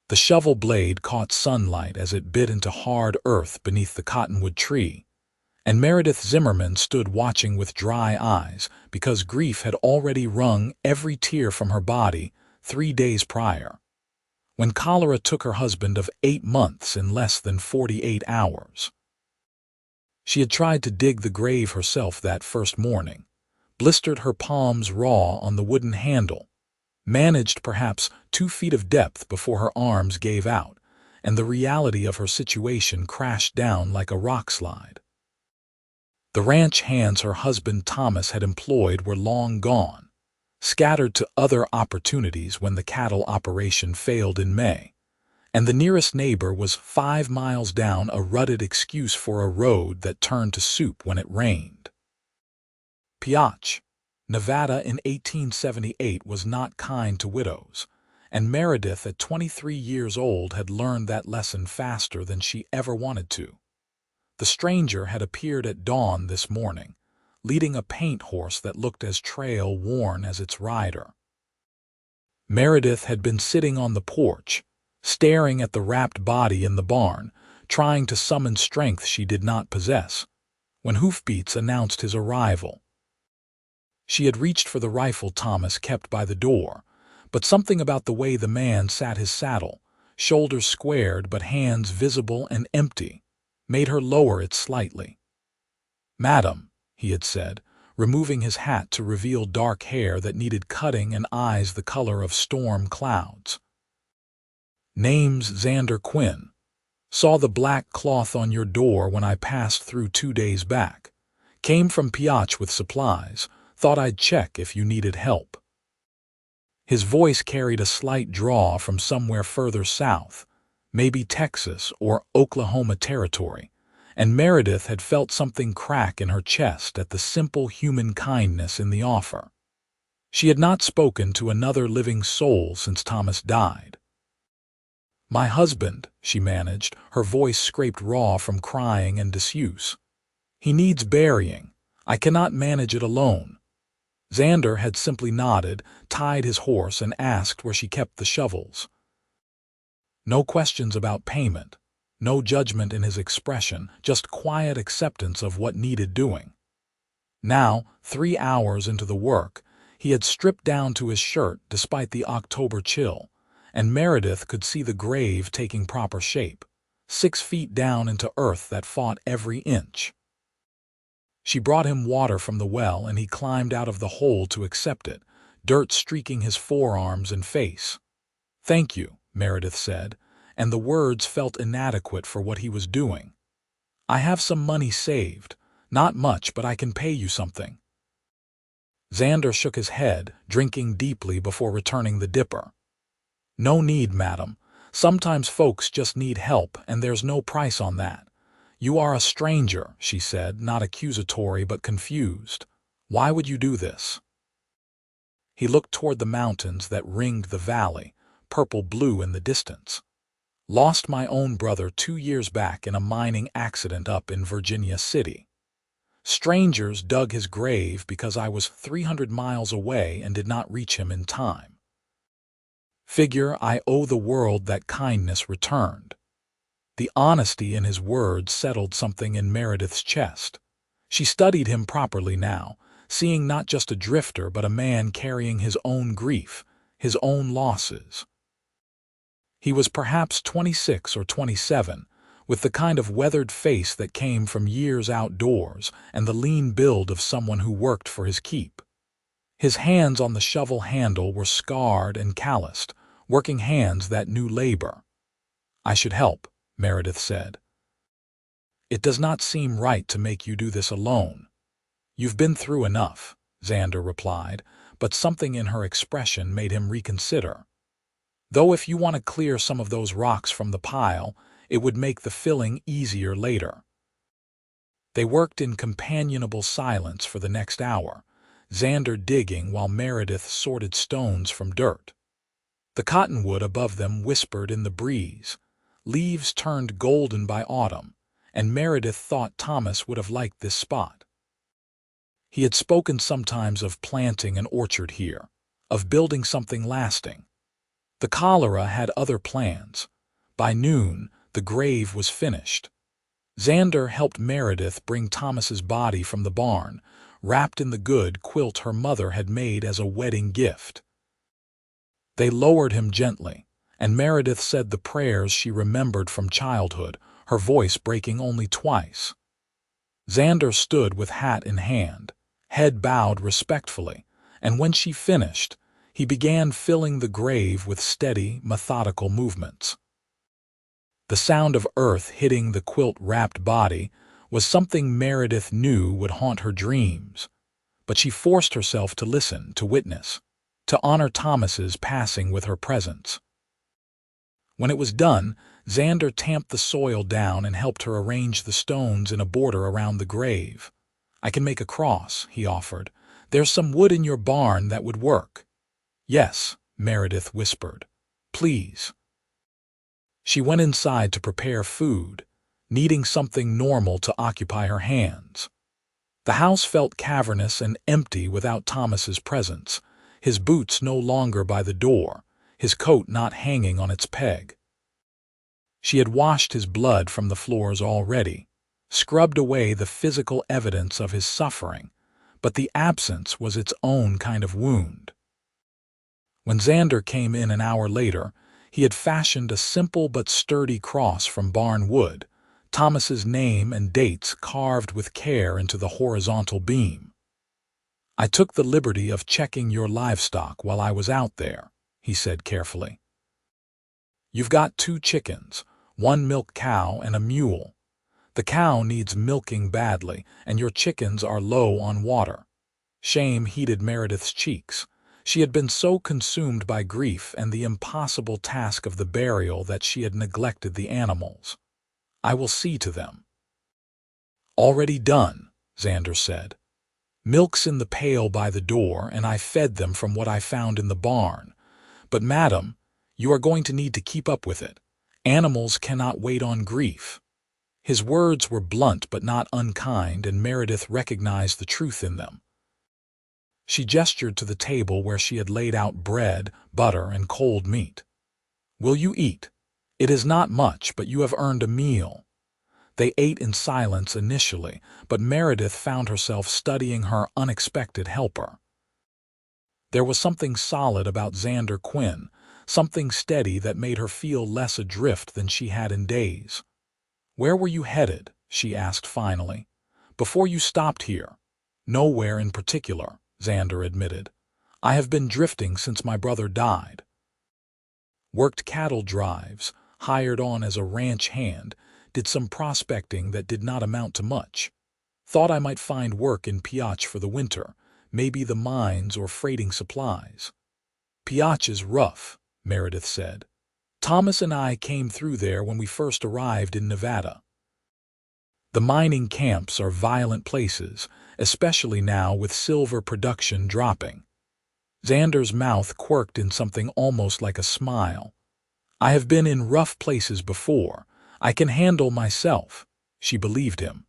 The shovel blade caught sunlight as it bit into hard earth beneath the cottonwood tree, and Meredith Zimmerman stood watching with dry eyes because grief had already wrung every tear from her body 3 days prior, when cholera took her husband of 8 months in less than 48 hours. She had tried to dig the grave herself that first morning, blistered her palms raw on the wooden handle, managed perhaps 2 feet of depth before her arms gave out, and the reality of her situation crashed down like a rock slide. The ranch hands her husband Thomas had employed were long gone, scattered to other opportunities when the cattle operation failed in May, and the nearest neighbor was 5 miles down a rutted excuse for a road that turned to soup when it rained. Piotch, Nevada in 1878 was not kind to widows, and Meredith at 23 years old had learned that lesson faster than she ever wanted to. The stranger had appeared at dawn this morning, leading a paint horse that looked as trail-worn as its rider. Meredith had been sitting on the porch, staring at the wrapped body in the barn, trying to summon strength she did not possess, when hoofbeats announced his arrival. She had reached for the rifle Thomas kept by the door, but something about the way the man sat his saddle, shoulders squared but hands visible and empty, made her lower it slightly. "Madam," he had said, removing his hat to reveal dark hair that needed cutting and eyes the color of storm clouds. "Name's Xander Quinn. Saw the black cloth on your door when I passed through 2 days back. Came from Piotch with supplies. Thought I'd check if you needed help." His voice carried a slight draw from somewhere further south, maybe Texas or Oklahoma territory, and Meredith had felt something crack in her chest at the simple human kindness in the offer. She had not spoken to another living soul since Thomas died. "My husband," she managed, her voice scraped raw from crying and disuse. "He needs burying. I cannot manage it alone." Xander had simply nodded, tied his horse, and asked where she kept the shovels. No questions about payment, no judgment in his expression, just quiet acceptance of what needed doing. Now, 3 hours into the work, he had stripped down to his shirt despite the October chill, and Meredith could see the grave taking proper shape, 6 feet down into earth that fought every inch. She brought him water from the well, and he climbed out of the hole to accept it, dirt streaking his forearms and face. "Thank you," Meredith said, and the words felt inadequate for what he was doing. "I have some money saved. Not much, but I can pay you something." Xander shook his head, drinking deeply before returning the dipper. "No need, madam. Sometimes folks just need help, and there's no price on that. You are a stranger," she said, not accusatory but confused. "Why would you do this?" He looked toward the mountains that ringed the valley, purple-blue in the distance. "Lost my own brother 2 years back in a mining accident up in Virginia City. Strangers dug his grave because I was 300 miles away and did not reach him in time. Figure I owe the world that kindness returned." The honesty in his words settled something in Meredith's chest. She studied him properly now, seeing not just a drifter but a man carrying his own grief, his own losses. He was perhaps 26 or 27, with the kind of weathered face that came from years outdoors and the lean build of someone who worked for his keep. His hands on the shovel handle were scarred and calloused, working hands that knew labor. "I should help," Meredith said. "It does not seem right to make you do this alone." "You've been through enough," Xander replied, but something in her expression made him reconsider. "Though if you want to clear some of those rocks from the pile, it would make the filling easier later." They worked in companionable silence for the next hour, Xander digging while Meredith sorted stones from dirt. The cottonwood above them whispered in the breeze. Leaves turned golden by autumn, and Meredith thought Thomas would have liked this spot. He had spoken sometimes of planting an orchard here, of building something lasting. The cholera had other plans. By noon, the grave was finished. Xander helped Meredith bring Thomas's body from the barn, wrapped in the good quilt her mother had made as a wedding gift. They lowered him gently, and Meredith said the prayers she remembered from childhood, her voice breaking only twice. Xander stood with hat in hand, head bowed respectfully, and when she finished, he began filling the grave with steady, methodical movements. The sound of earth hitting the quilt-wrapped body was something Meredith knew would haunt her dreams, but she forced herself to listen, to witness, to honor Thomas's passing with her presence. When it was done, Xander tamped the soil down and helped her arrange the stones in a border around the grave. "I can make a cross," he offered. "There's some wood in your barn that would work." "Yes," Meredith whispered. "Please." She went inside to prepare food, needing something normal to occupy her hands. The house felt cavernous and empty without Thomas's presence, his boots no longer by the door, his coat not hanging on its peg. She had washed his blood from the floors already, scrubbed away the physical evidence of his suffering, but the absence was its own kind of wound. When Xander came in an hour later, he had fashioned a simple but sturdy cross from barn wood, Thomas's name and dates carved with care into the horizontal beam. "I took the liberty of checking your livestock while I was out there," he said carefully. "You've got 2 chickens, 1 milk cow and a mule. The cow needs milking badly, and your chickens are low on water." Shame heated Meredith's cheeks. She had been so consumed by grief and the impossible task of the burial that she had neglected the animals. "I will see to them." "Already done," Xander said. "Milk's in the pail by the door, and I fed them from what I found in the barn. But, madam, you are going to need to keep up with it. Animals cannot wait on grief." His words were blunt but not unkind, and Meredith recognized the truth in them. She gestured to the table where she had laid out bread, butter, and cold meat. "Will you eat? It is not much, but you have earned a meal." They ate in silence initially, but Meredith found herself studying her unexpected helper. There was something solid about Xander Quinn, something steady that made her feel less adrift than she had in days. "Where were you headed?" she asked finally. "Before you stopped here." "Nowhere in particular," Xander admitted. "I have been drifting since my brother died." Worked cattle drives, hired on as a ranch hand, did some prospecting that did not amount to much. Thought I might find work in Piotch for the winter, maybe the mines or freighting supplies. "Piotch is rough," Meredith said. "Thomas and I came through there when we first arrived in Nevada. The mining camps are violent places, especially now with silver production dropping." Xander's mouth quirked in something almost like a smile. "I have been in rough places before. I can handle myself," she believed him.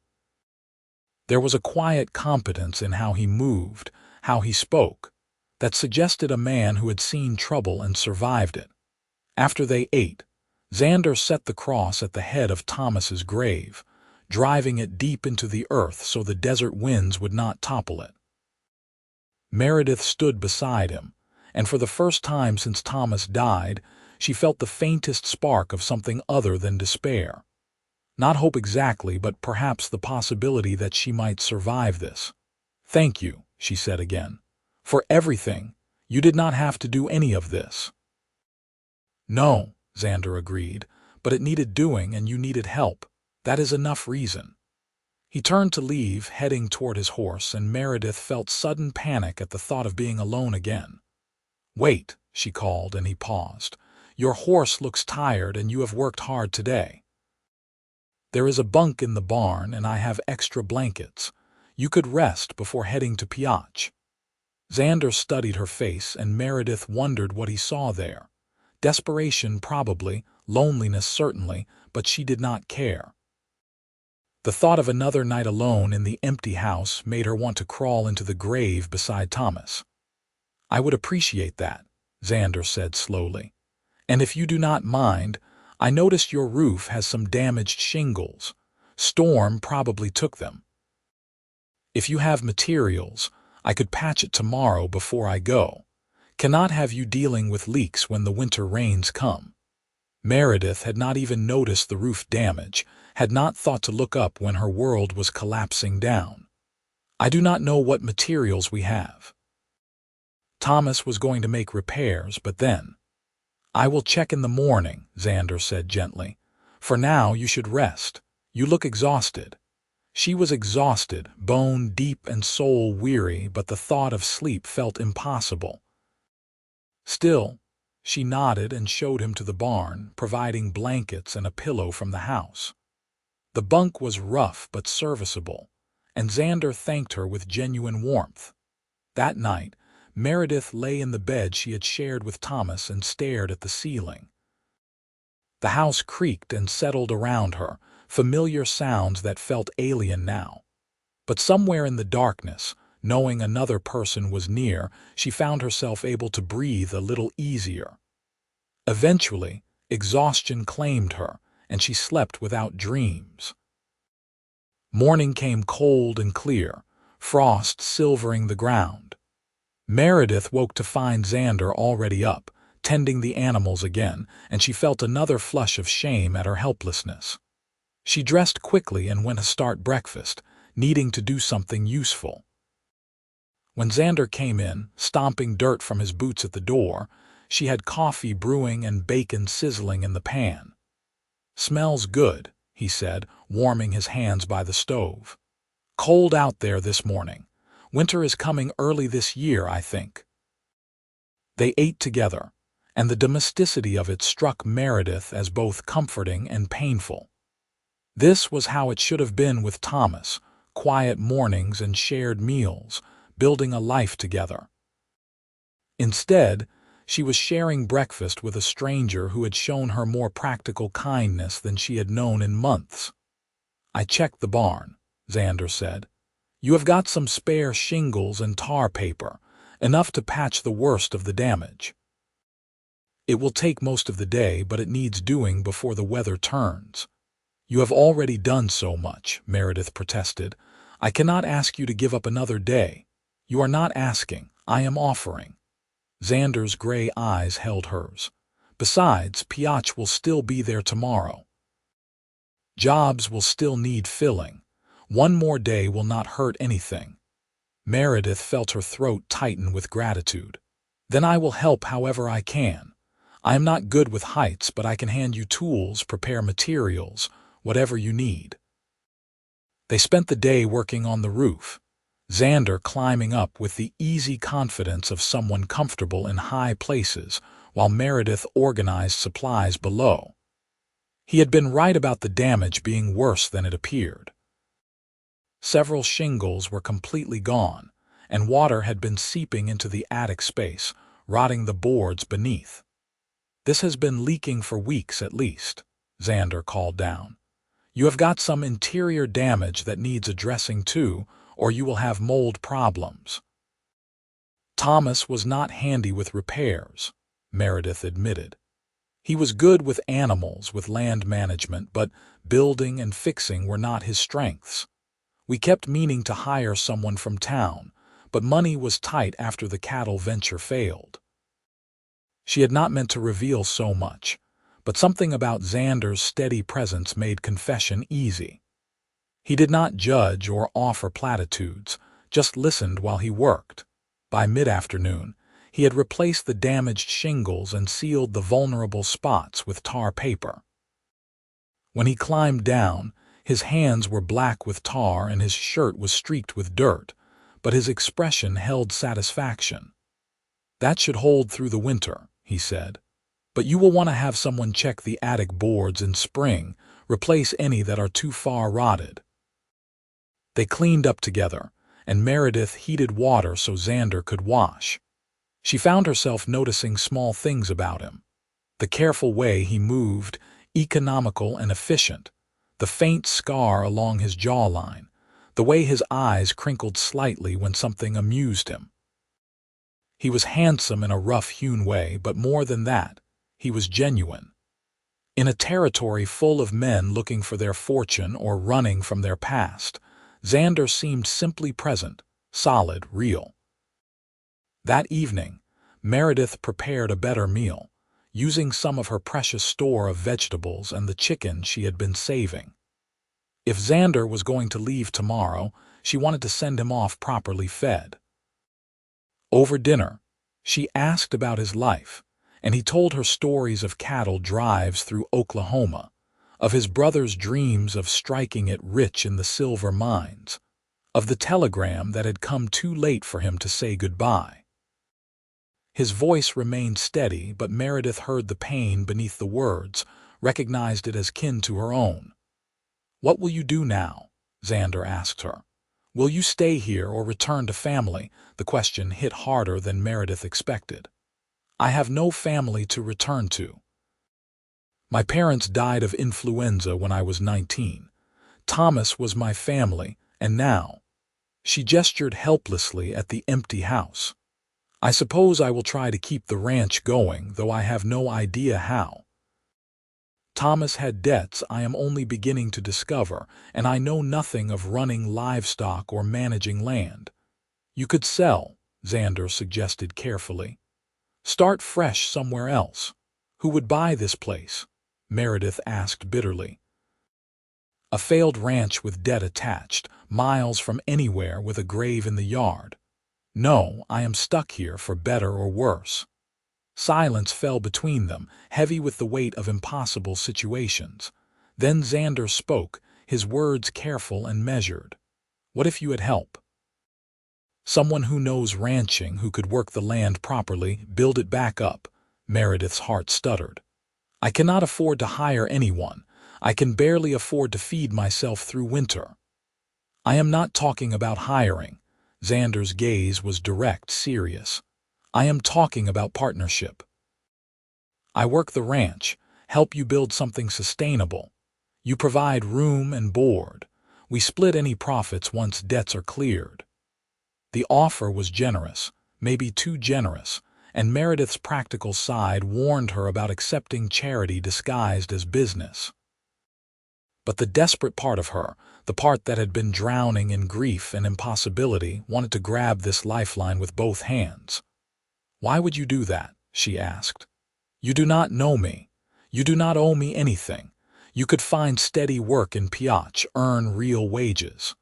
There was a quiet competence in how he moved, how he spoke, that suggested a man who had seen trouble and survived it. After they ate, Xander set the cross at the head of Thomas's grave, driving it deep into the earth so the desert winds would not topple it. Meredith stood beside him, and for the first time since Thomas died, she felt the faintest spark of something other than despair. Not hope exactly, but perhaps the possibility that she might survive this. "Thank you," she said again. "For everything. You did not have to do any of this." "No," Xander agreed, "but it needed doing and you needed help. That is enough reason." He turned to leave, heading toward his horse, and Meredith felt sudden panic at the thought of being alone again. "Wait," she called, and he paused. "Your horse looks tired and you have worked hard today. There is a bunk in the barn and I have extra blankets. You could rest before heading to Piotch." Xander studied her face, and Meredith wondered what he saw there. Desperation probably, loneliness certainly, but she did not care. The thought of another night alone in the empty house made her want to crawl into the grave beside Thomas. "I would appreciate that," Xander said slowly. And if you do not mind, I noticed your roof has some damaged shingles. Storm probably took them. If you have materials, I could patch it tomorrow before I go. Cannot have you dealing with leaks when the winter rains come." Meredith had not even noticed the roof damage, had not thought to look up when her world was collapsing down. "I do not know what materials we have." Thomas was going to make repairs, but then, "I will check in the morning," Xander said gently. "For now you should rest. You look exhausted." She was exhausted, bone deep and soul weary, but the thought of sleep felt impossible. Still, she nodded and showed him to the barn, providing blankets and a pillow from the house. The bunk was rough but serviceable, and Xander thanked her with genuine warmth. That night, Meredith lay in the bed she had shared with Thomas and stared at the ceiling. The house creaked and settled around her, familiar sounds that felt alien now. But somewhere in the darkness, knowing another person was near, she found herself able to breathe a little easier. Eventually, exhaustion claimed her, and she slept without dreams. Morning came cold and clear, frost silvering the ground. Meredith woke to find Xander already up, tending the animals again, and she felt another flush of shame at her helplessness. She dressed quickly and went to start breakfast, needing to do something useful. When Xander came in, stomping dirt from his boots at the door, she had coffee brewing and bacon sizzling in the pan. "Smells good," he said, warming his hands by the stove. "Cold out there this morning. Winter is coming early this year, I think." They ate together, and the domesticity of it struck Meredith as both comforting and painful. This was how it should have been with Thomas, quiet mornings and shared meals, building a life together. Instead, she was sharing breakfast with a stranger who had shown her more practical kindness than she had known in months. "I checked the barn," Xander said. "You have got some spare shingles and tar paper, enough to patch the worst of the damage. It will take most of the day, but it needs doing before the weather turns." "You have already done so much," Meredith protested. "I cannot ask you to give up another day." "You are not asking, I am offering." Xander's gray eyes held hers. "Besides, Piotr will still be there tomorrow. Jobs will still need filling. One more day will not hurt anything." Meredith felt her throat tighten with gratitude. "Then I will help however I can. I am not good with heights, but I can hand you tools, prepare materials, whatever you need." They spent the day working on the roof, Xander climbing up with the easy confidence of someone comfortable in high places, while Meredith organized supplies below. He had been right about the damage being worse than it appeared. Several shingles were completely gone, and water had been seeping into the attic space, rotting the boards beneath. "This has been leaking for weeks at least," Xander called down. "You have got some interior damage that needs addressing too, or you will have mold problems." Thomas was not handy with repairs, Meredith admitted. He was good with animals, with land management, but building and fixing were not his strengths. "We kept meaning to hire someone from town, but money was tight after the cattle venture failed." She had not meant to reveal so much, but something about Xander's steady presence made confession easy. He did not judge or offer platitudes, just listened while he worked. By mid-afternoon, he had replaced the damaged shingles and sealed the vulnerable spots with tar paper. When he climbed down, his hands were black with tar and his shirt was streaked with dirt, but his expression held satisfaction. "That should hold through the winter," he said. "But you will want to have someone check the attic boards in spring, replace any that are too far rotted." They cleaned up together, and Meredith heated water so Xander could wash. She found herself noticing small things about him. The careful way he moved, economical and efficient, the faint scar along his jawline, the way his eyes crinkled slightly when something amused him. He was handsome in a rough-hewn way, but more than that, He was genuine. In a territory full of men looking for their fortune or running from their past, Xander seemed simply present, solid, real. That evening, Meredith prepared a better meal, using some of her precious store of vegetables and the chicken she had been saving. If Xander was going to leave tomorrow, she wanted to send him off properly fed. Over dinner, she asked about his life, and he told her stories of cattle drives through Oklahoma, of his brother's dreams of striking it rich in the silver mines, of the telegram that had come too late for him to say goodbye. His voice remained steady, but Meredith heard the pain beneath the words, recognized it as kin to her own. "What will you do now?" Xander asked her. "Will you stay here or return to family?" The question hit harder than Meredith expected. "I have no family to return to. My parents died of influenza when I was 19. Thomas was my family, and now—" She gestured helplessly at the empty house. "I suppose I will try to keep the ranch going, though I have no idea how. Thomas had debts I am only beginning to discover, and I know nothing of running livestock or managing land." "You could sell," Xander suggested carefully. "Start fresh somewhere else. Who would buy this place?" Meredith asked bitterly. "A failed ranch with debt attached, miles from anywhere with a grave in the yard. No, I am stuck here for better or worse." Silence fell between them, heavy with the weight of impossible situations. Then Xander spoke, his words careful and measured. "What if you had help? Someone who knows ranching, who could work the land properly, build it back up." Meredith's heart stuttered. "I cannot afford to hire anyone. I can barely afford to feed myself through winter." "I am not talking about hiring." Xander's gaze was direct, serious. "I am talking about partnership. I work the ranch, help you build something sustainable. You provide room and board. We split any profits once debts are cleared." The offer was generous, maybe too generous, and Meredith's practical side warned her about accepting charity disguised as business. But the desperate part of her, the part that had been drowning in grief and impossibility, wanted to grab this lifeline with both hands. "Why would you do that?" she asked. "You do not know me. You do not owe me anything. You could find steady work in Piotch, earn real wages."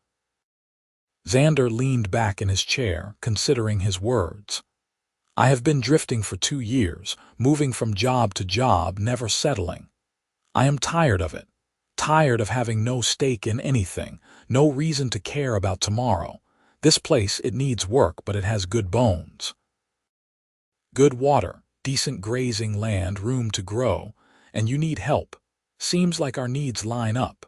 Xander leaned back in his chair, considering his words. "I have been drifting for 2 years, moving from job to job, never settling. I am tired of it, tired of having no stake in anything, no reason to care about tomorrow. This place, it needs work, but it has good bones. Good water, decent grazing land, room to grow, and you need help. Seems like our needs line up."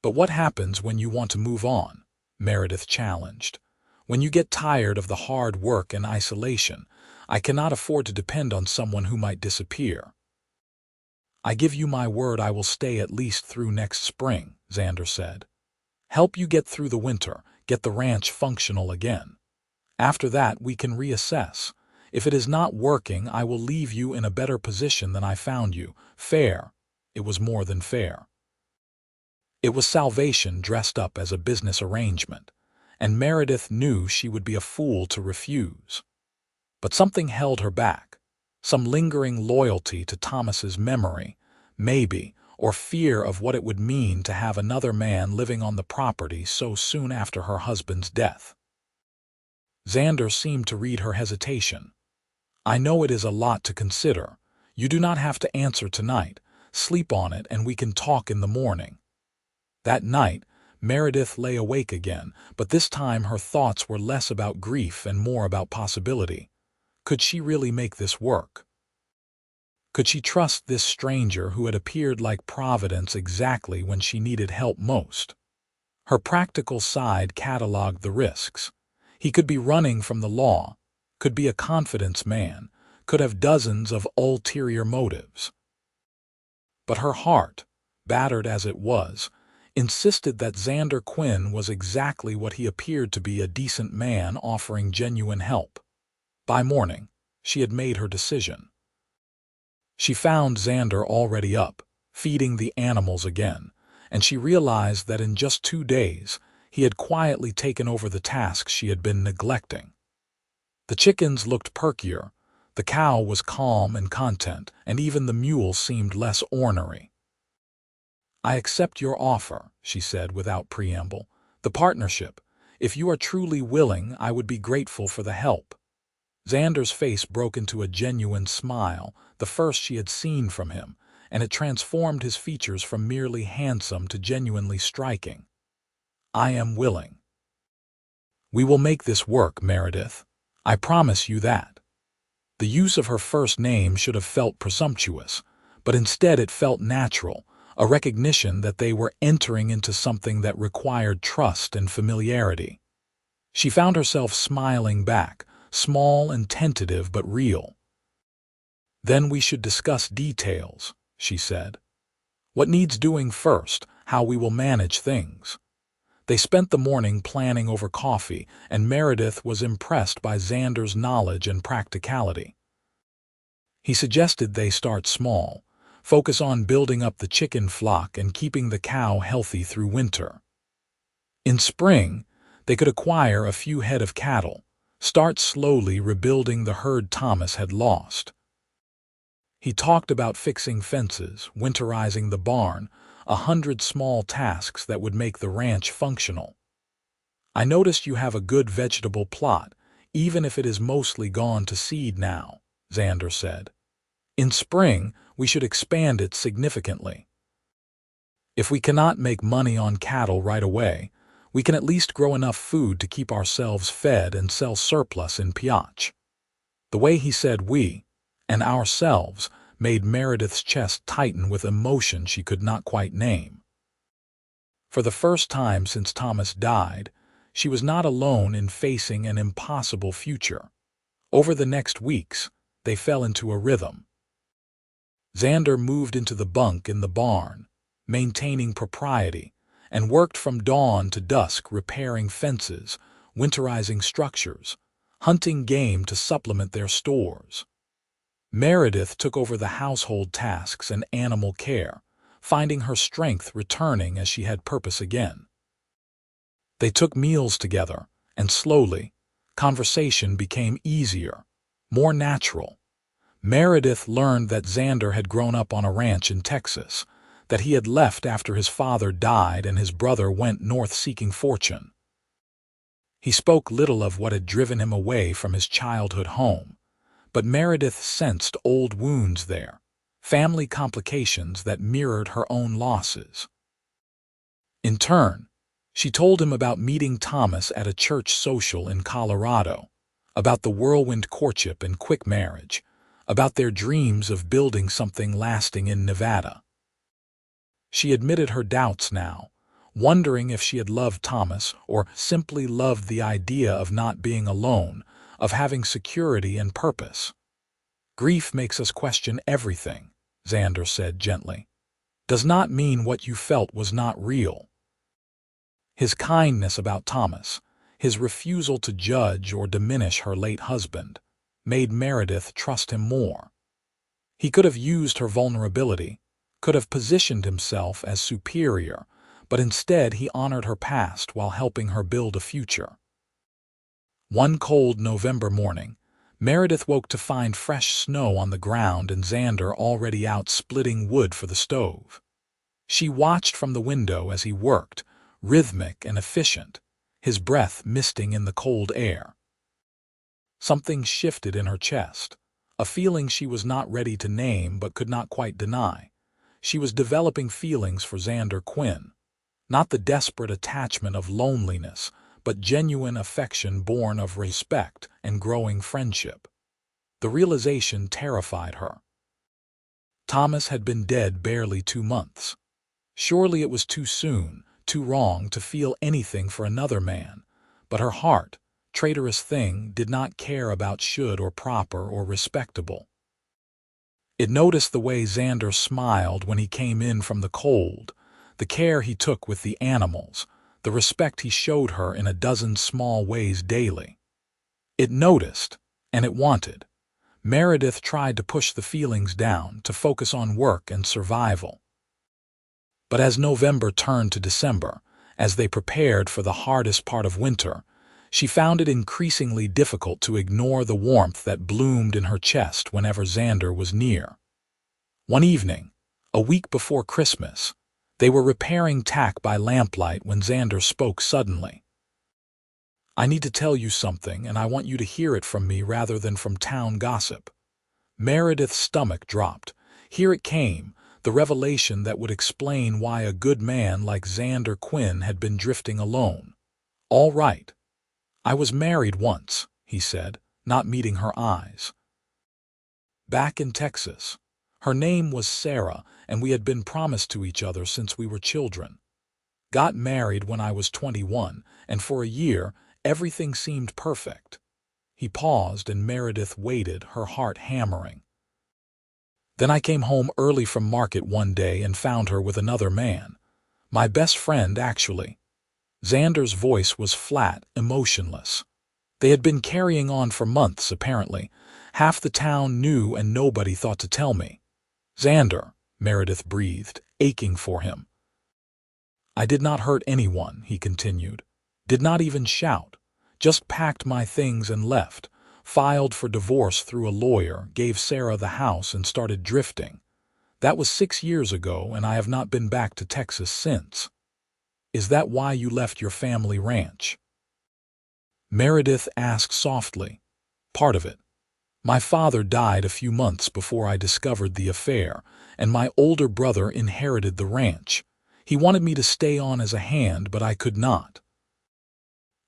"But what happens when you want to move on?" Meredith challenged. "When you get tired of the hard work and isolation? I cannot afford to depend on someone who might disappear." "I give you my word I will stay at least through next spring," Xander said. "Help you get through the winter, get the ranch functional again. After that we can reassess. If it is not working, I will leave you in a better position than I found you. Fair." It was more than fair. It was salvation dressed up as a business arrangement, and Meredith knew she would be a fool to refuse. But something held her back, some lingering loyalty to Thomas's memory, maybe, or fear of what it would mean to have another man living on the property so soon after her husband's death. Xander seemed to read her hesitation. "I know it is a lot to consider. You do not have to answer tonight. Sleep on it and we can talk in the morning." That night, Meredith lay awake again, but this time her thoughts were less about grief and more about possibility. Could she really make this work? Could she trust this stranger who had appeared like Providence exactly when she needed help most? Her practical side cataloged the risks. He could be running from the law, could be a confidence man, could have dozens of ulterior motives. But her heart, battered as it was, insisted that Xander Quinn was exactly what he appeared to be, a decent man offering genuine help. By morning, she had made her decision. She found Xander already up, feeding the animals again, and she realized that in just 2 days, he had quietly taken over the tasks she had been neglecting. The chickens looked perkier, the cow was calm and content, and even the mule seemed less ornery. "I accept your offer," she said without preamble. "The partnership. If you are truly willing, I would be grateful for the help." Xander's face broke into a genuine smile, the first she had seen from him, and it transformed his features from merely handsome to genuinely striking. "I am willing. We will make this work, Meredith. I promise you that." The use of her first name should have felt presumptuous, but instead it felt natural, a recognition that they were entering into something that required trust and familiarity. She found herself smiling back, small and tentative but real. "Then we should discuss details," she said. "What needs doing first, how we will manage things." They spent the morning planning over coffee, and Meredith was impressed by Xander's knowledge and practicality. He suggested they start small, focus on building up the chicken flock and keeping the cow healthy through winter. In spring, they could acquire a few head of cattle, start slowly rebuilding the herd Thomas had lost. He talked about fixing fences, winterizing the barn, 100 small tasks that would make the ranch functional. "I noticed you have a good vegetable plot, even if it is mostly gone to seed now," Xander said. "In spring, we should expand it significantly. If we cannot make money on cattle right away, we can at least grow enough food to keep ourselves fed and sell surplus in Piotch." The way he said "we" and "ourselves" made Meredith's chest tighten with emotion she could not quite name. For the first time since Thomas died, she was not alone in facing an impossible future. Over the next weeks, they fell into a rhythm. Xander moved into the bunk in the barn, maintaining propriety, and worked from dawn to dusk repairing fences, winterizing structures, hunting game to supplement their stores. Meredith took over the household tasks and animal care, finding her strength returning as she had purpose again. They took meals together, and slowly, conversation became easier, more natural. Meredith learned that Xander had grown up on a ranch in Texas, that he had left after his father died and his brother went north seeking fortune. He spoke little of what had driven him away from his childhood home, but Meredith sensed old wounds there, family complications that mirrored her own losses. In turn, she told him about meeting Thomas at a church social in Colorado, about the whirlwind courtship and quick marriage, about their dreams of building something lasting in Nevada. She admitted her doubts now, wondering if she had loved Thomas or simply loved the idea of not being alone, of having security and purpose. "Grief makes us question everything," Xander said gently. "Does not mean what you felt was not real." His kindness about Thomas, his refusal to judge or diminish her late husband, made Meredith trust him more. He could have used her vulnerability, could have positioned himself as superior, but instead he honored her past while helping her build a future. One cold November morning, Meredith woke to find fresh snow on the ground and Xander already out splitting wood for the stove. She watched from the window as he worked, rhythmic and efficient, his breath misting in the cold air. Something shifted in her chest, a feeling she was not ready to name but could not quite deny. She was developing feelings for Xander Quinn, not the desperate attachment of loneliness, but genuine affection born of respect and growing friendship. The realization terrified her. Thomas had been dead barely 2 months. Surely it was too soon, too wrong to feel anything for another man, but her heart, traitorous thing, did not care about should or proper or respectable. It noticed the way Xander smiled when he came in from the cold, the care he took with the animals, the respect he showed her in a dozen small ways daily. It noticed, and it wanted. Meredith tried to push the feelings down, to focus on work and survival. But as November turned to December, as they prepared for the hardest part of winter, she found it increasingly difficult to ignore the warmth that bloomed in her chest whenever Xander was near. One evening, a week before Christmas, they were repairing tack by lamplight when Xander spoke suddenly. "I need to tell you something, and I want you to hear it from me rather than from town gossip." Meredith's stomach dropped. Here it came, the revelation that would explain why a good man like Xander Quinn had been drifting alone. "All right. I was married once," he said, not meeting her eyes. "Back in Texas. Her name was Sarah, and we had been promised to each other since we were children. Got married when I was 21, and for a year, everything seemed perfect." He paused, and Meredith waited, her heart hammering. "Then I came home early from market one day and found her with another man. My best friend, actually." Xander's voice was flat, emotionless. "They had been carrying on for months, apparently. Half the town knew and nobody thought to tell me." "Xander," Meredith breathed, aching for him. "I did not hurt anyone," he continued. "Did not even shout. Just packed my things and left, filed for divorce through a lawyer, gave Sarah the house and started drifting. That was 6 years ago, and I have not been back to Texas since." "Is that why you left your family ranch?" Meredith asked softly. "Part of it. My father died a few months before I discovered the affair, and my older brother inherited the ranch. He wanted me to stay on as a hand, but I could not.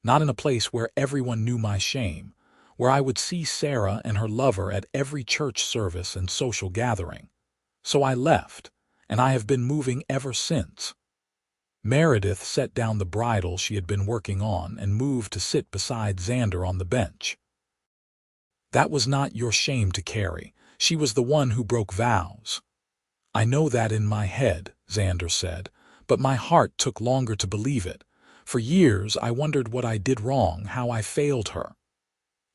Not in a place where everyone knew my shame, where I would see Sarah and her lover at every church service and social gathering. So I left, and I have been moving ever since." Meredith set down the bridle she had been working on and moved to sit beside Xander on the bench. "That was not your shame to carry. She was the one who broke vows." "I know that in my head," Xander said, "but my heart took longer to believe it. For years I wondered what I did wrong, how I failed her."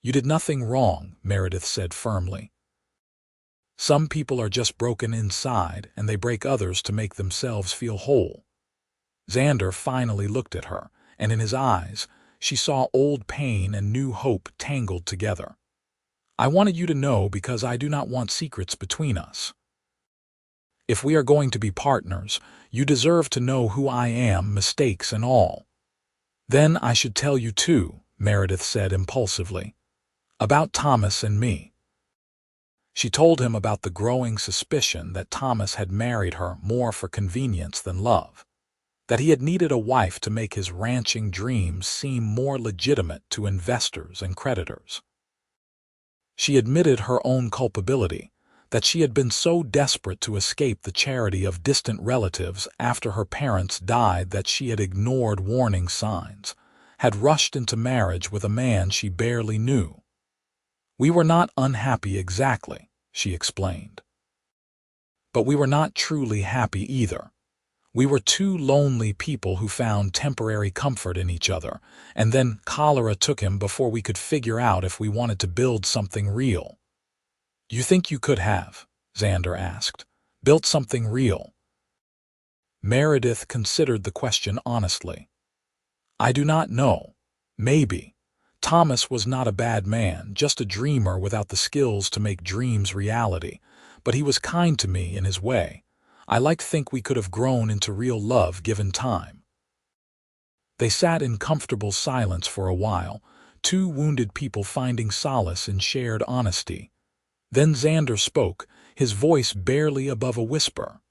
"You did nothing wrong," Meredith said firmly. "Some people are just broken inside, and they break others to make themselves feel whole." Xander finally looked at her, and in his eyes she saw old pain and new hope tangled together. "I wanted you to know because I do not want secrets between us. If we are going to be partners, you deserve to know who I am, mistakes and all." "Then I should tell you too," Meredith said impulsively. "About Thomas and me." She told him about the growing suspicion that Thomas had married her more for convenience than love, that he had needed a wife to make his ranching dreams seem more legitimate to investors and creditors. She admitted her own culpability, that she had been so desperate to escape the charity of distant relatives after her parents died that she had ignored warning signs, had rushed into marriage with a man she barely knew. "We were not unhappy exactly," she explained. "But we were not truly happy either. We were two lonely people who found temporary comfort in each other, and then cholera took him before we could figure out if we wanted to build something real." "You think you could have," Xander asked, "built something real?" Meredith considered the question honestly. "I do not know. Maybe. Thomas was not a bad man, just a dreamer without the skills to make dreams reality, but he was kind to me in his way. I like to think we could have grown into real love given time." They sat in comfortable silence for a while, two wounded people finding solace in shared honesty. Then Xander spoke, his voice barely above a whisper.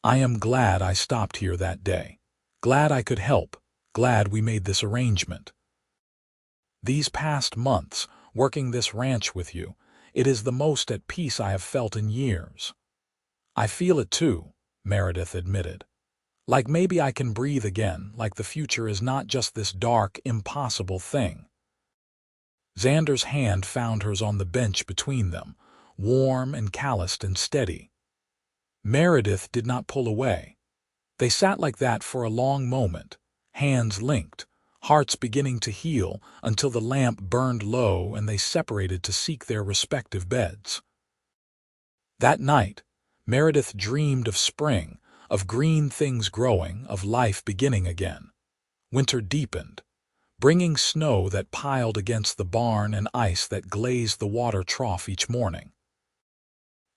"I am glad I stopped here that day. Glad I could help. Glad we made this arrangement. These past months, working this ranch with you, it is the most at peace I have felt in years." "I feel it too," Meredith admitted. "Like maybe I can breathe again, like the future is not just this dark, impossible thing." Xander's hand found hers on the bench between them, warm and calloused and steady. Meredith did not pull away. They sat like that for a long moment, hands linked, hearts beginning to heal until the lamp burned low and they separated to seek their respective beds. That night, Meredith dreamed of spring, of green things growing, of life beginning again. Winter deepened, bringing snow that piled against the barn and ice that glazed the water trough each morning.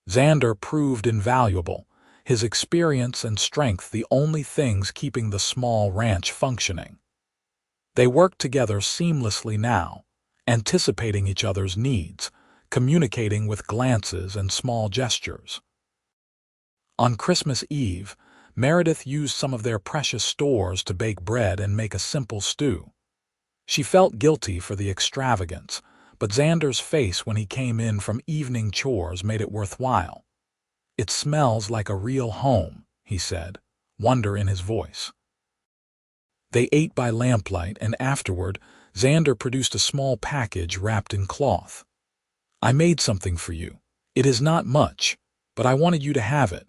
Xander proved invaluable, his experience and strength the only things keeping the small ranch functioning. They worked together seamlessly now, anticipating each other's needs, communicating with glances and small gestures. On Christmas Eve, Meredith used some of their precious stores to bake bread and make a simple stew. She felt guilty for the extravagance, but Xander's face when he came in from evening chores made it worthwhile. "It smells like a real home," he said, wonder in his voice. They ate by lamplight, and afterward, Xander produced a small package wrapped in cloth. "I made something for you. It is not much, but I wanted you to have it."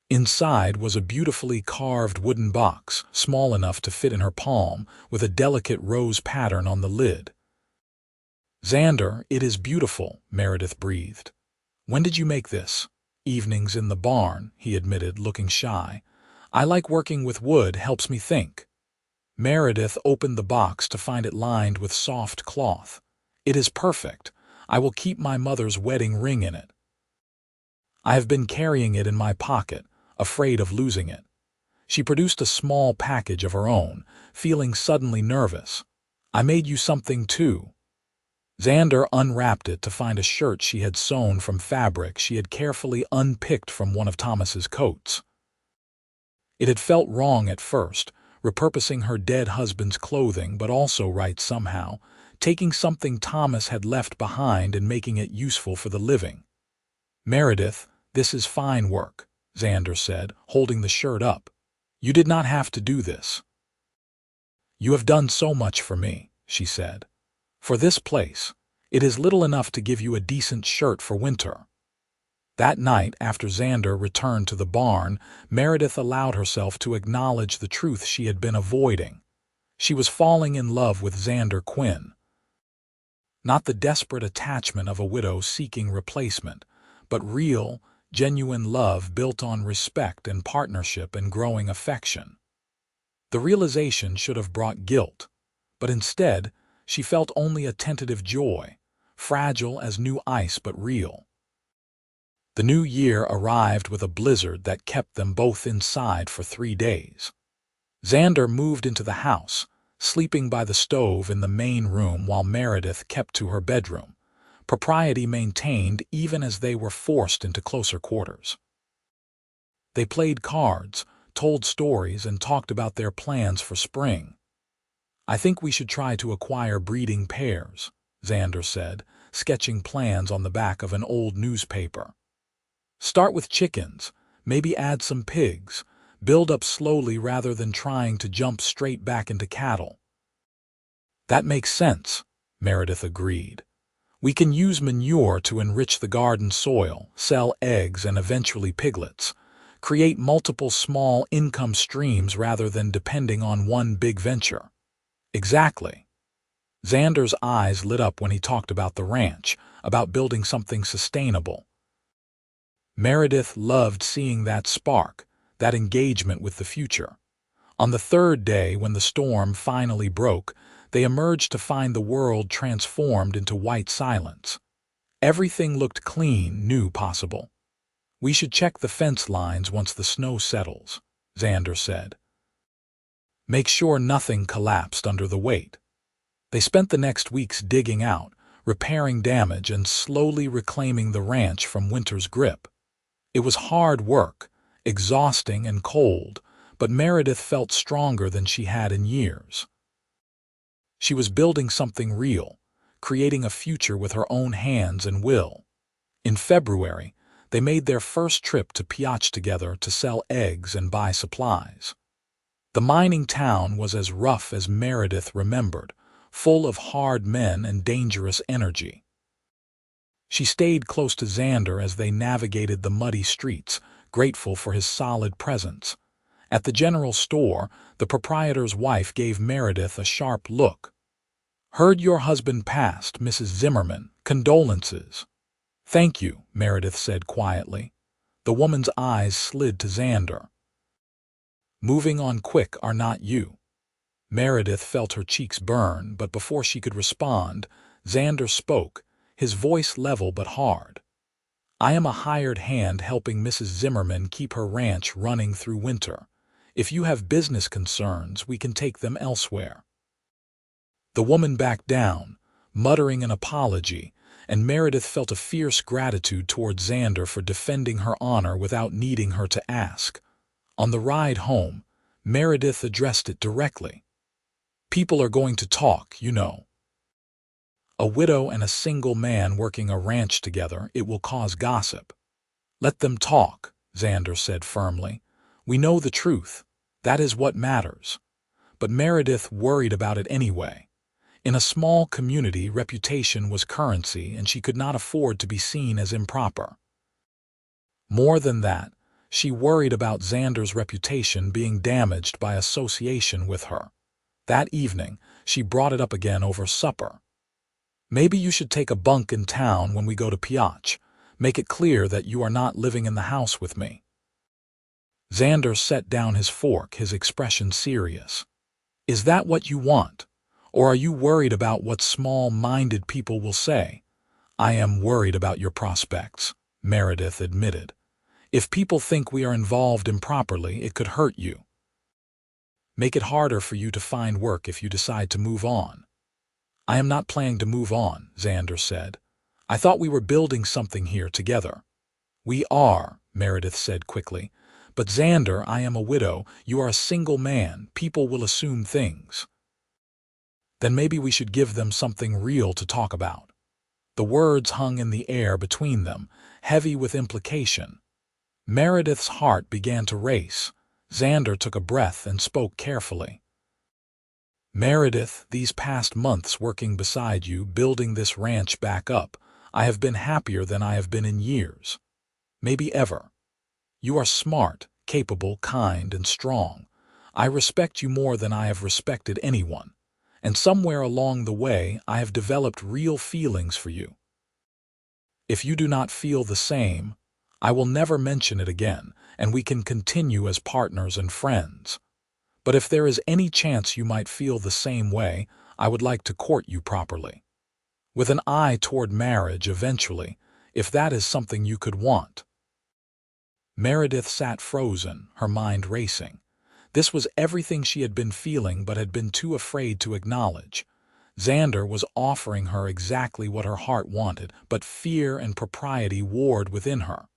Inside was a beautifully carved wooden box, small enough to fit in her palm, with a delicate rose pattern on the lid. "Xander, it is beautiful," Meredith breathed. "When did you make this?" "Evenings in the barn," he admitted, looking shy. "I like working with wood, helps me think." Meredith opened the box to find it lined with soft cloth. "It is perfect. I will keep my mother's wedding ring in it. I have been carrying it in my pocket, afraid of losing it." She produced a small package of her own, feeling suddenly nervous. "I made you something too." Xander unwrapped it to find a shirt she had sewn from fabric she had carefully unpicked from one of Thomas's coats. It had felt wrong at first, repurposing her dead husband's clothing, but also right somehow, taking something Thomas had left behind and making it useful for the living. "Meredith, this is fine work," Xander said, holding the shirt up. "You did not have to do this." "You have done so much for me," she said. "For this place, it is little enough to give you a decent shirt for winter." That night, after Xander returned to the barn, Meredith allowed herself to acknowledge the truth she had been avoiding. She was falling in love with Xander Quinn. Not the desperate attachment of a widow seeking replacement, but real, genuine love built on respect and partnership and growing affection. The realization should have brought guilt, but instead, she felt only a tentative joy, fragile as new ice but real. The new year arrived with a blizzard that kept them both inside for 3 days. Xander moved into the house, sleeping by the stove in the main room while Meredith kept to her bedroom, propriety maintained even as they were forced into closer quarters. They played cards, told stories, and talked about their plans for spring. "I think we should try to acquire breeding pairs," Xander said, sketching plans on the back of an old newspaper. "Start with chickens, maybe add some pigs, build up slowly rather than trying to jump straight back into cattle." "That makes sense," Meredith agreed. "We can use manure to enrich the garden soil, sell eggs and eventually piglets, create multiple small income streams rather than depending on one big venture." "Exactly." Xander's eyes lit up when he talked about the ranch, about building something sustainable. Meredith loved seeing that spark, that engagement with the future. On the 3rd day, when the storm finally broke, they emerged to find the world transformed into white silence. Everything looked clean, new, possible. "We should check the fence lines once the snow settles," Xander said. "Make sure nothing collapsed under the weight." They spent the next weeks digging out, repairing damage, and slowly reclaiming the ranch from winter's grip. It was hard work, exhausting and cold, but Meredith felt stronger than she had in years. She was building something real, creating a future with her own hands and will. In February, they made their first trip to Piotch together to sell eggs and buy supplies. The mining town was as rough as Meredith remembered, full of hard men and dangerous energy. She stayed close to Xander as they navigated the muddy streets, grateful for his solid presence. At the general store, the proprietor's wife gave Meredith a sharp look. "Heard your husband passed, Mrs. Zimmerman. Condolences." "Thank you," Meredith said quietly. The woman's eyes slid to Xander. "Moving on quick, are not you?" Meredith felt her cheeks burn, but before she could respond, Xander spoke, his voice level but hard. "I am a hired hand helping Mrs. Zimmerman keep her ranch running through winter. If you have business concerns, we can take them elsewhere." The woman backed down, muttering an apology, and Meredith felt a fierce gratitude toward Xander for defending her honor without needing her to ask. On the ride home, Meredith addressed it directly. "People are going to talk, you know. A widow and a single man working a ranch together, it will cause gossip." "Let them talk," Xander said firmly. "We know the truth. That is what matters." But Meredith worried about it anyway. In a small community, reputation was currency, and she could not afford to be seen as improper. More than that, she worried about Xander's reputation being damaged by association with her. That evening, she brought it up again over supper. "Maybe you should take a bunk in town when we go to Piotch. Make it clear that you are not living in the house with me." Xander set down his fork, his expression serious. "Is that what you want? Or are you worried about what small-minded people will say?" "I am worried about your prospects," Meredith admitted. "If people think we are involved improperly, it could hurt you. Make it harder for you to find work if you decide to move on." "I am not planning to move on," Xander said. "I thought we were building something here together." "We are," Meredith said quickly. "But Xander, I am a widow. You are a single man. People will assume things." "Then maybe we should give them something real to talk about." The words hung in the air between them, heavy with implication. Meredith's heart began to race. Xander took a breath and spoke carefully. "Meredith, these past months working beside you, building this ranch back up, I have been happier than I have been in years. Maybe ever. You are smart, capable, kind, and strong. I respect you more than I have respected anyone. And somewhere along the way, I have developed real feelings for you. If you do not feel the same, I will never mention it again, and we can continue as partners and friends. But if there is any chance you might feel the same way, I would like to court you properly. With an eye toward marriage eventually, if that is something you could want." Meredith sat frozen, her mind racing. This was everything she had been feeling but had been too afraid to acknowledge. Xander was offering her exactly what her heart wanted, but fear and propriety warred within her.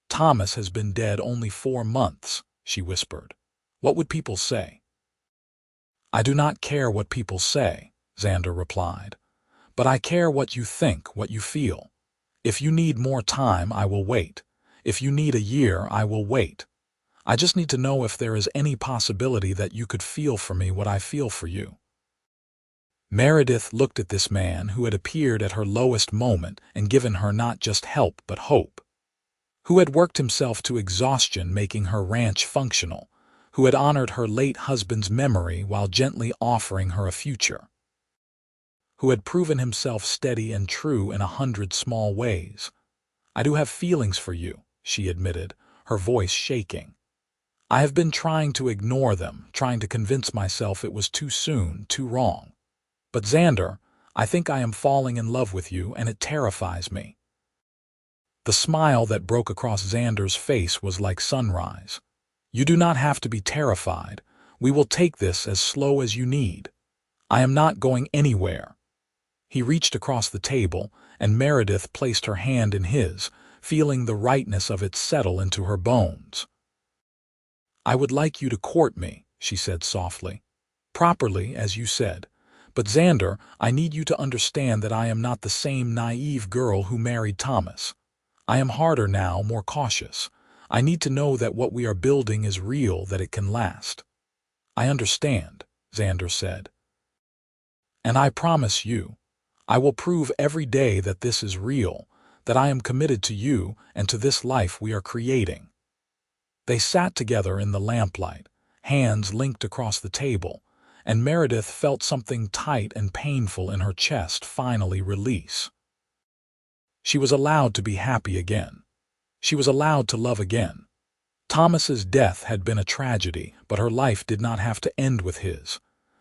"Thomas has been dead only 4 months, she whispered. "What would people say?" "I do not care what people say," Xander replied. "But I care what you think, what you feel. If you need more time, I will wait. If you need a year, I will wait. I just need to know if there is any possibility that you could feel for me what I feel for you." Meredith looked at this man who had appeared at her lowest moment and given her not just help but hope. Who had worked himself to exhaustion making her ranch functional, who had honored her late husband's memory while gently offering her a future, who had proven himself steady and true in 100 small ways. "I do have feelings for you," she admitted, her voice shaking. "I have been trying to ignore them, trying to convince myself it was too soon, too wrong. But Xander, I think I am falling in love with you, and it terrifies me." The smile that broke across Xander's face was like sunrise. "You do not have to be terrified. We will take this as slow as you need. I am not going anywhere." He reached across the table, and Meredith placed her hand in his, feeling the rightness of it settle into her bones. "I would like you to court me," she said softly. "Properly, as you said. But Xander, I need you to understand that I am not the same naive girl who married Thomas. I am harder now, more cautious. I need to know that what we are building is real, that it can last." "I understand," Xander said. "And I promise you, I will prove every day that this is real, that I am committed to you and to this life we are creating." They sat together in the lamplight, hands linked across the table, and Meredith felt something tight and painful in her chest finally release. She was allowed to be happy again. She was allowed to love again. Thomas's death had been a tragedy, but her life did not have to end with his.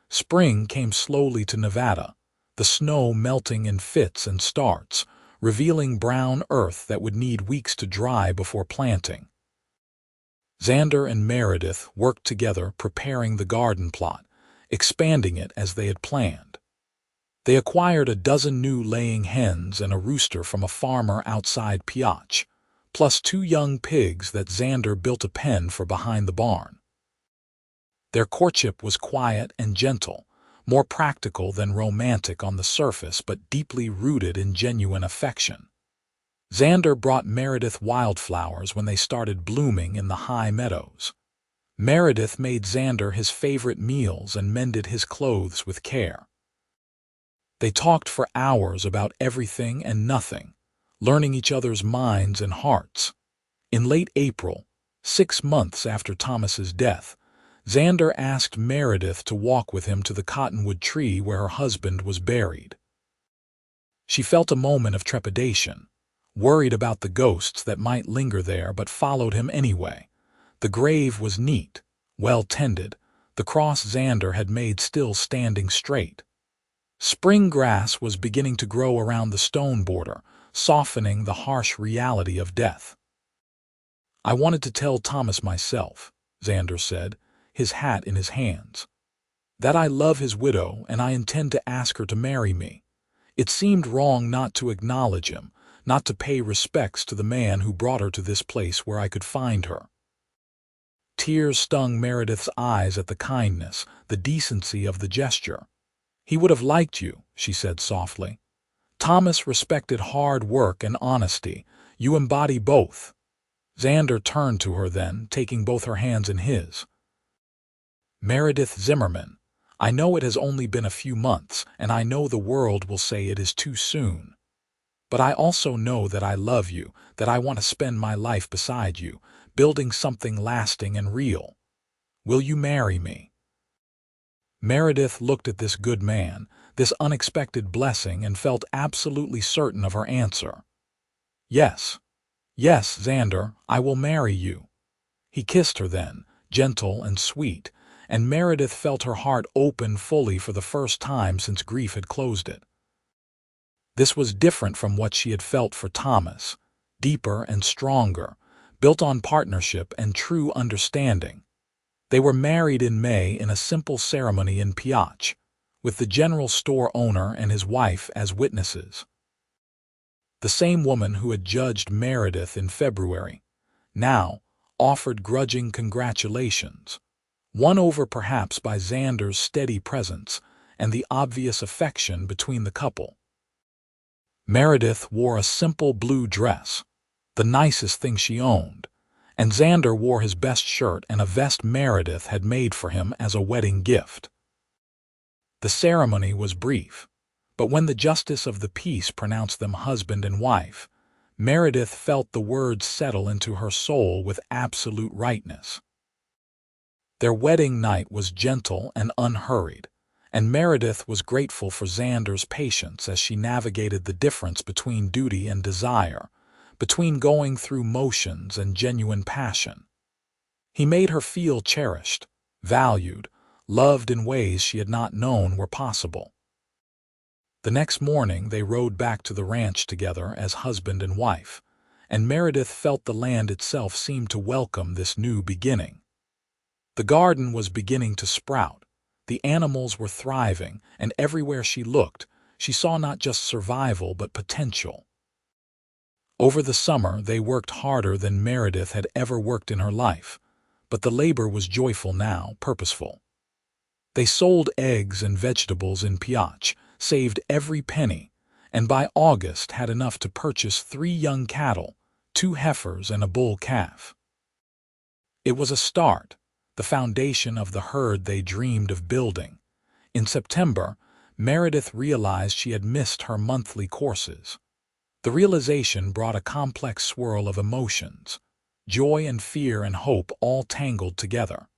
Spring came slowly to Nevada, the snow melting in fits and starts, revealing brown earth that would need weeks to dry before planting. Xander and Meredith worked together preparing the garden plot, expanding it as they had planned. They acquired a dozen new laying hens and a rooster from a farmer outside Piotch, plus 2 young pigs that Xander built a pen for behind the barn. Their courtship was quiet and gentle, more practical than romantic on the surface but deeply rooted in genuine affection. Xander brought Meredith wildflowers when they started blooming in the high meadows. Meredith made Xander his favorite meals and mended his clothes with care. They talked for hours about everything and nothing, learning each other's minds and hearts. In late April, 6 months after Thomas's death, Xander asked Meredith to walk with him to the Cottonwood tree where her husband was buried. She felt a moment of trepidation, worried about the ghosts that might linger there, but followed him anyway. The grave was neat, well tended, the cross Xander had made still standing straight. Spring grass was beginning to grow around the stone border, softening the harsh reality of death. "I wanted to tell Thomas myself," Xander said, his hat in his hands, "that I love his widow and I intend to ask her to marry me. It seemed wrong not to acknowledge him, not to pay respects to the man who brought her to this place where I could find her." Tears stung Meredith's eyes at the kindness, the decency of the gesture. "He would have liked you," she said softly. "Thomas respected hard work and honesty. You embody both." Xander turned to her then, taking both her hands in his. "Meredith Zimmerman, I know it has only been a few months, and I know the world will say it is too soon. But I also know that I love you, that I want to spend my life beside you, building something lasting and real. Will you marry me?" Meredith looked at this good man, this unexpected blessing, and felt absolutely certain of her answer. "Yes. Yes, Xander, I will marry you." He kissed her then, gentle and sweet, and Meredith felt her heart open fully for the first time since grief had closed it. This was different from what she had felt for Thomas, deeper and stronger, built on partnership and true understanding. They were married in May in a simple ceremony in Piotch, with the general store owner and his wife as witnesses. The same woman who had judged Meredith in February now offered grudging congratulations, won over perhaps by Xander's steady presence and the obvious affection between the couple. Meredith wore a simple blue dress, the nicest thing she owned, and Xander wore his best shirt and a vest Meredith had made for him as a wedding gift. The ceremony was brief, but when the justice of the peace pronounced them husband and wife, Meredith felt the words settle into her soul with absolute rightness. Their wedding night was gentle and unhurried, and Meredith was grateful for Xander's patience as she navigated the difference between duty and desire, between going through motions and genuine passion. He made her feel cherished, valued, loved in ways she had not known were possible. The next morning they rode back to the ranch together as husband and wife, and Meredith felt the land itself seemed to welcome this new beginning. The garden was beginning to sprout, the animals were thriving, and everywhere she looked, she saw not just survival but potential. Over the summer they worked harder than Meredith had ever worked in her life, but the labor was joyful now, purposeful. They sold eggs and vegetables in Piotch, saved every penny, and by August had enough to purchase 3 young cattle, 2 heifers and a bull calf. It was a start, the foundation of the herd they dreamed of building. In September, Meredith realized she had missed her monthly courses. The realization brought a complex swirl of emotions: joy and fear and hope all tangled together.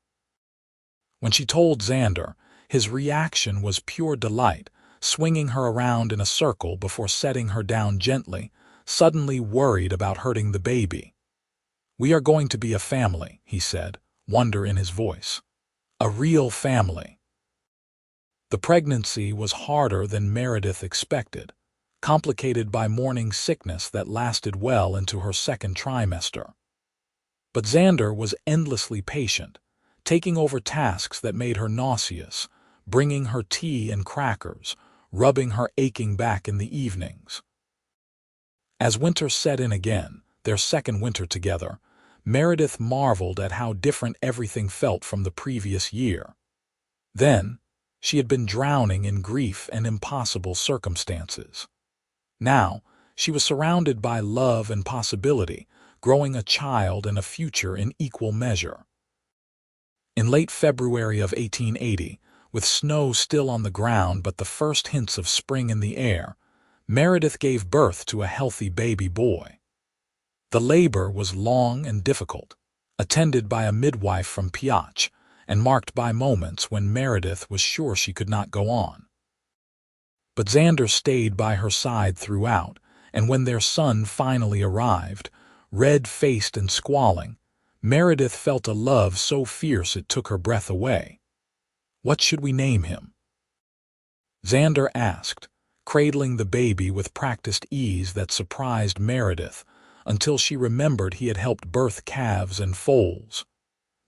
When she told Xander, his reaction was pure delight, swinging her around in a circle before setting her down gently, suddenly worried about hurting the baby. "We are going to be a family," he said, wonder in his voice. "A real family." The pregnancy was harder than Meredith expected, complicated by morning sickness that lasted well into her second trimester. But Xander was endlessly patient, taking over tasks that made her nauseous, bringing her tea and crackers, rubbing her aching back in the evenings. As winter set in again, their second winter together, Meredith marveled at how different everything felt from the previous year. Then, she had been drowning in grief and impossible circumstances. Now, she was surrounded by love and possibility, growing a child and a future in equal measure. In late February of 1880, with snow still on the ground but the first hints of spring in the air, Meredith gave birth to a healthy baby boy. The labor was long and difficult, attended by a midwife from Piach, and marked by moments when Meredith was sure she could not go on. But Xander stayed by her side throughout, and when their son finally arrived, red-faced and squalling, Meredith felt a love so fierce it took her breath away. "What should we name him?" Xander asked, cradling the baby with practiced ease that surprised Meredith, until she remembered he had helped birth calves and foals.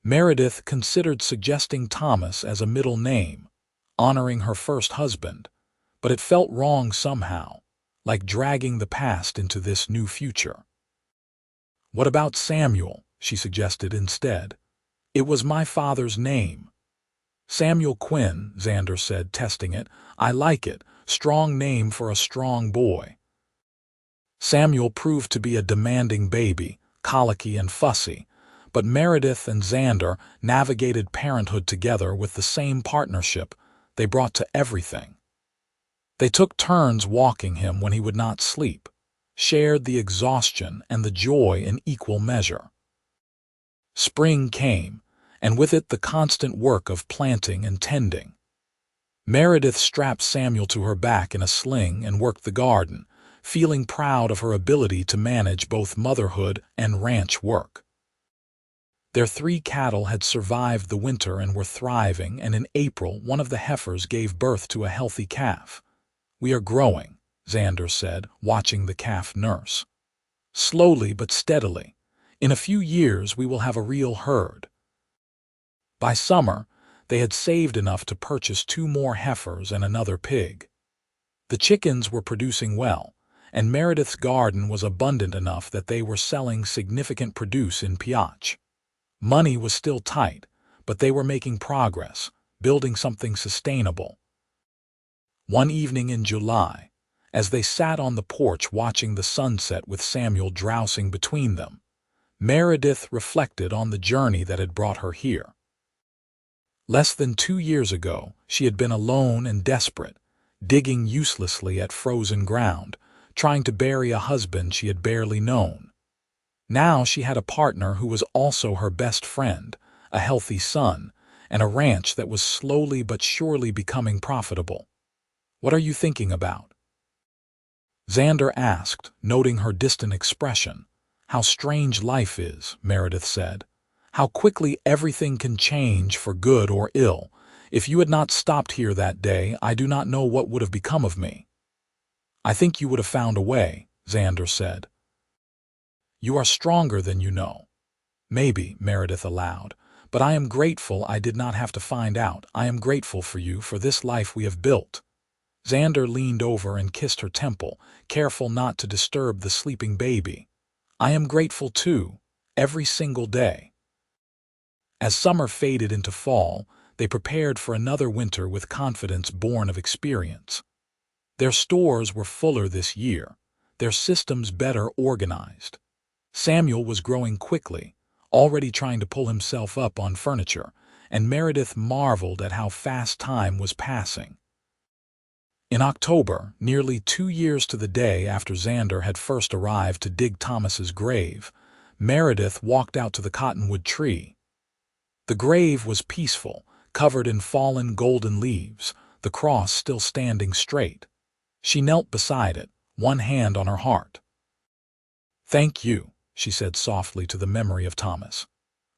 Meredith considered suggesting Thomas as a middle name, honoring her first husband, but it felt wrong somehow, like dragging the past into this new future. "What about Samuel?" she suggested instead. "It was my father's name." "Samuel Quinn," Xander said, testing it. "I like it. Strong name for a strong boy." Samuel proved to be a demanding baby, colicky and fussy, but Meredith and Xander navigated parenthood together with the same partnership they brought to everything. They took turns walking him when he would not sleep, shared the exhaustion and the joy in equal measure. Spring came, and with it the constant work of planting and tending. Meredith strapped Samuel to her back in a sling and worked the garden, feeling proud of her ability to manage both motherhood and ranch work. Their 3 cattle had survived the winter and were thriving, and in April one of the heifers gave birth to a healthy calf. "We are growing," Xander said, watching the calf nurse. "Slowly but steadily. In a few years we will have a real herd." By summer, they had saved enough to purchase 2 more heifers and another pig. The chickens were producing well, and Meredith's garden was abundant enough that they were selling significant produce in Piach. Money was still tight, but they were making progress, building something sustainable. One evening in July, as they sat on the porch watching the sunset with Samuel drowsing between them, Meredith reflected on the journey that had brought her here. Less than 2 years ago, she had been alone and desperate, digging uselessly at frozen ground, trying to bury a husband she had barely known. Now she had a partner who was also her best friend, a healthy son, and a ranch that was slowly but surely becoming profitable. "What are you thinking about?" Xander asked, noting her distant expression. "How strange life is," Meredith said. "How quickly everything can change for good or ill. If you had not stopped here that day, I do not know what would have become of me." "I think you would have found a way," Xander said. "You are stronger than you know." "Maybe," Meredith allowed, "but I am grateful I did not have to find out. I am grateful for you, for this life we have built." Xander leaned over and kissed her temple, careful not to disturb the sleeping baby. "I am grateful too, every single day." As summer faded into fall, they prepared for another winter with confidence born of experience. Their stores were fuller this year, their systems better organized. Samuel was growing quickly, already trying to pull himself up on furniture, and Meredith marveled at how fast time was passing. In October, nearly 2 years to the day after Xander had first arrived to dig Thomas's grave, Meredith walked out to the cottonwood tree. The grave was peaceful, covered in fallen golden leaves, the cross still standing straight. She knelt beside it, one hand on her heart. "Thank you," she said softly to the memory of Thomas,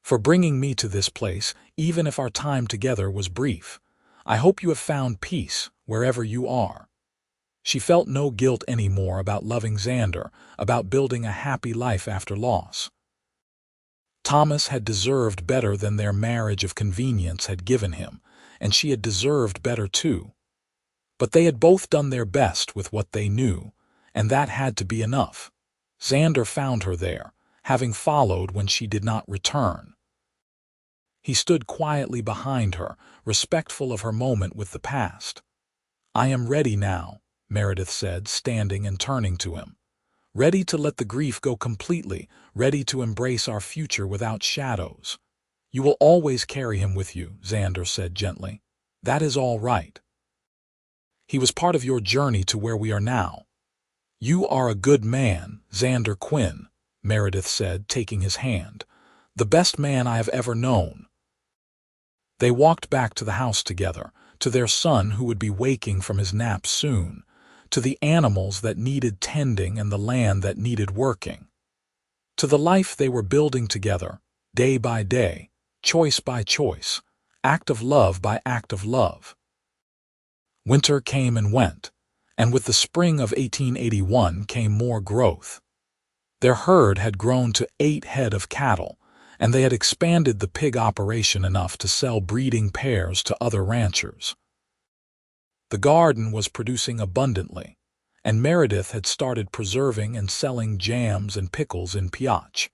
"for bringing me to this place, even if our time together was brief. I hope you have found peace wherever you are." She felt no guilt anymore about loving Xander, about building a happy life after loss. Thomas had deserved better than their marriage of convenience had given him, and she had deserved better too. But they had both done their best with what they knew, and that had to be enough. Xander found her there, having followed when she did not return. He stood quietly behind her, respectful of her moment with the past. "I am ready now," Meredith said, standing and turning to him. "Ready to let the grief go completely, ready to embrace our future without shadows." "You will always carry him with you," Xander said gently. "That is all right. He was part of your journey to where we are now." "You are a good man, Xander Quinn," Meredith said, taking his hand. "The best man I have ever known." They walked back to the house together, to their son who would be waking from his nap soon, to the animals that needed tending and the land that needed working, to the life they were building together, day by day, choice by choice, act of love by act of love. Winter came and went, and with the spring of 1881 came more growth. Their herd had grown to 8 head of cattle, and they had expanded the pig operation enough to sell breeding pairs to other ranchers. The garden was producing abundantly, and Meredith had started preserving and selling jams and pickles in Piotch,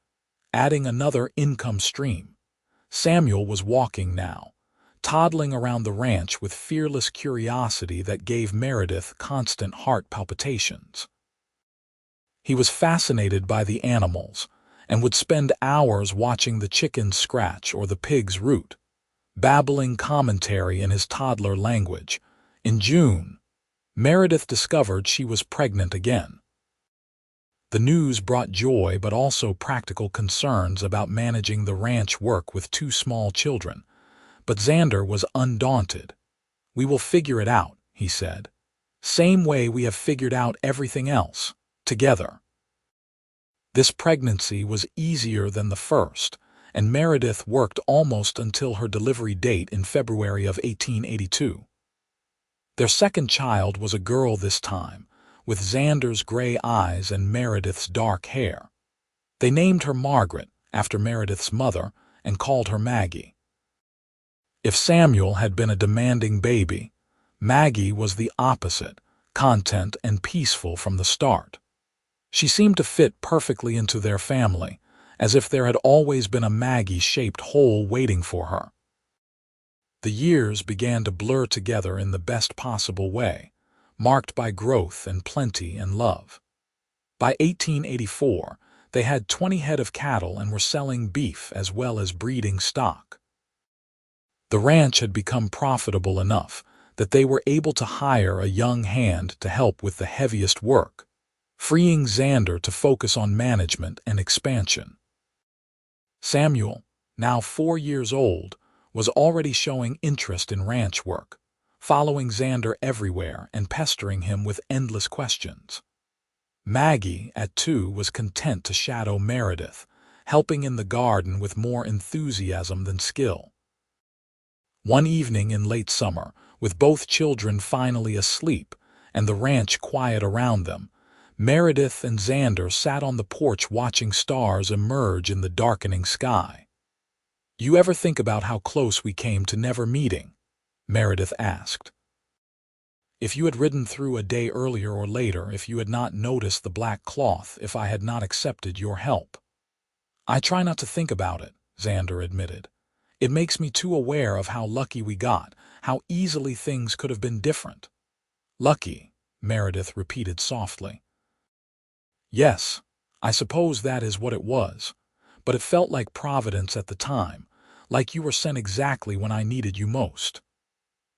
adding another income stream. Samuel was walking now, toddling around the ranch with fearless curiosity that gave Meredith constant heart palpitations. He was fascinated by the animals and would spend hours watching the chickens scratch or the pigs root, babbling commentary in his toddler language. In June, Meredith discovered she was pregnant again. The news brought joy but also practical concerns about managing the ranch work with 2 small children. But Xander was undaunted. "We will figure it out," he said. "Same way we have figured out everything else, together." This pregnancy was easier than the first, and Meredith worked almost until her delivery date in February of 1882. Their second child was a girl this time, with Xander's gray eyes and Meredith's dark hair. They named her Margaret, after Meredith's mother, and called her Maggie. If Samuel had been a demanding baby, Maggie was the opposite, content and peaceful from the start. She seemed to fit perfectly into their family, as if there had always been a Maggie-shaped hole waiting for her. The years began to blur together in the best possible way, marked by growth and plenty and love. By 1884, they had 20 head of cattle and were selling beef as well as breeding stock. The ranch had become profitable enough that they were able to hire a young hand to help with the heaviest work, freeing Xander to focus on management and expansion. Samuel, now 4 years old, was already showing interest in ranch work, following Xander everywhere and pestering him with endless questions. Maggie, at 2, was content to shadow Meredith, helping in the garden with more enthusiasm than skill. One evening in late summer, with both children finally asleep and the ranch quiet around them, Meredith and Xander sat on the porch watching stars emerge in the darkening sky. "You ever think about how close we came to never meeting?" Meredith asked. "If you had ridden through a day earlier or later, if you had not noticed the black cloth, if I had not accepted your help." "I try not to think about it," Xander admitted. "It makes me too aware of how lucky we got, how easily things could have been different." "Lucky," Meredith repeated softly. "Yes, I suppose that is what it was, but it felt like providence at the time, like you were sent exactly when I needed you most."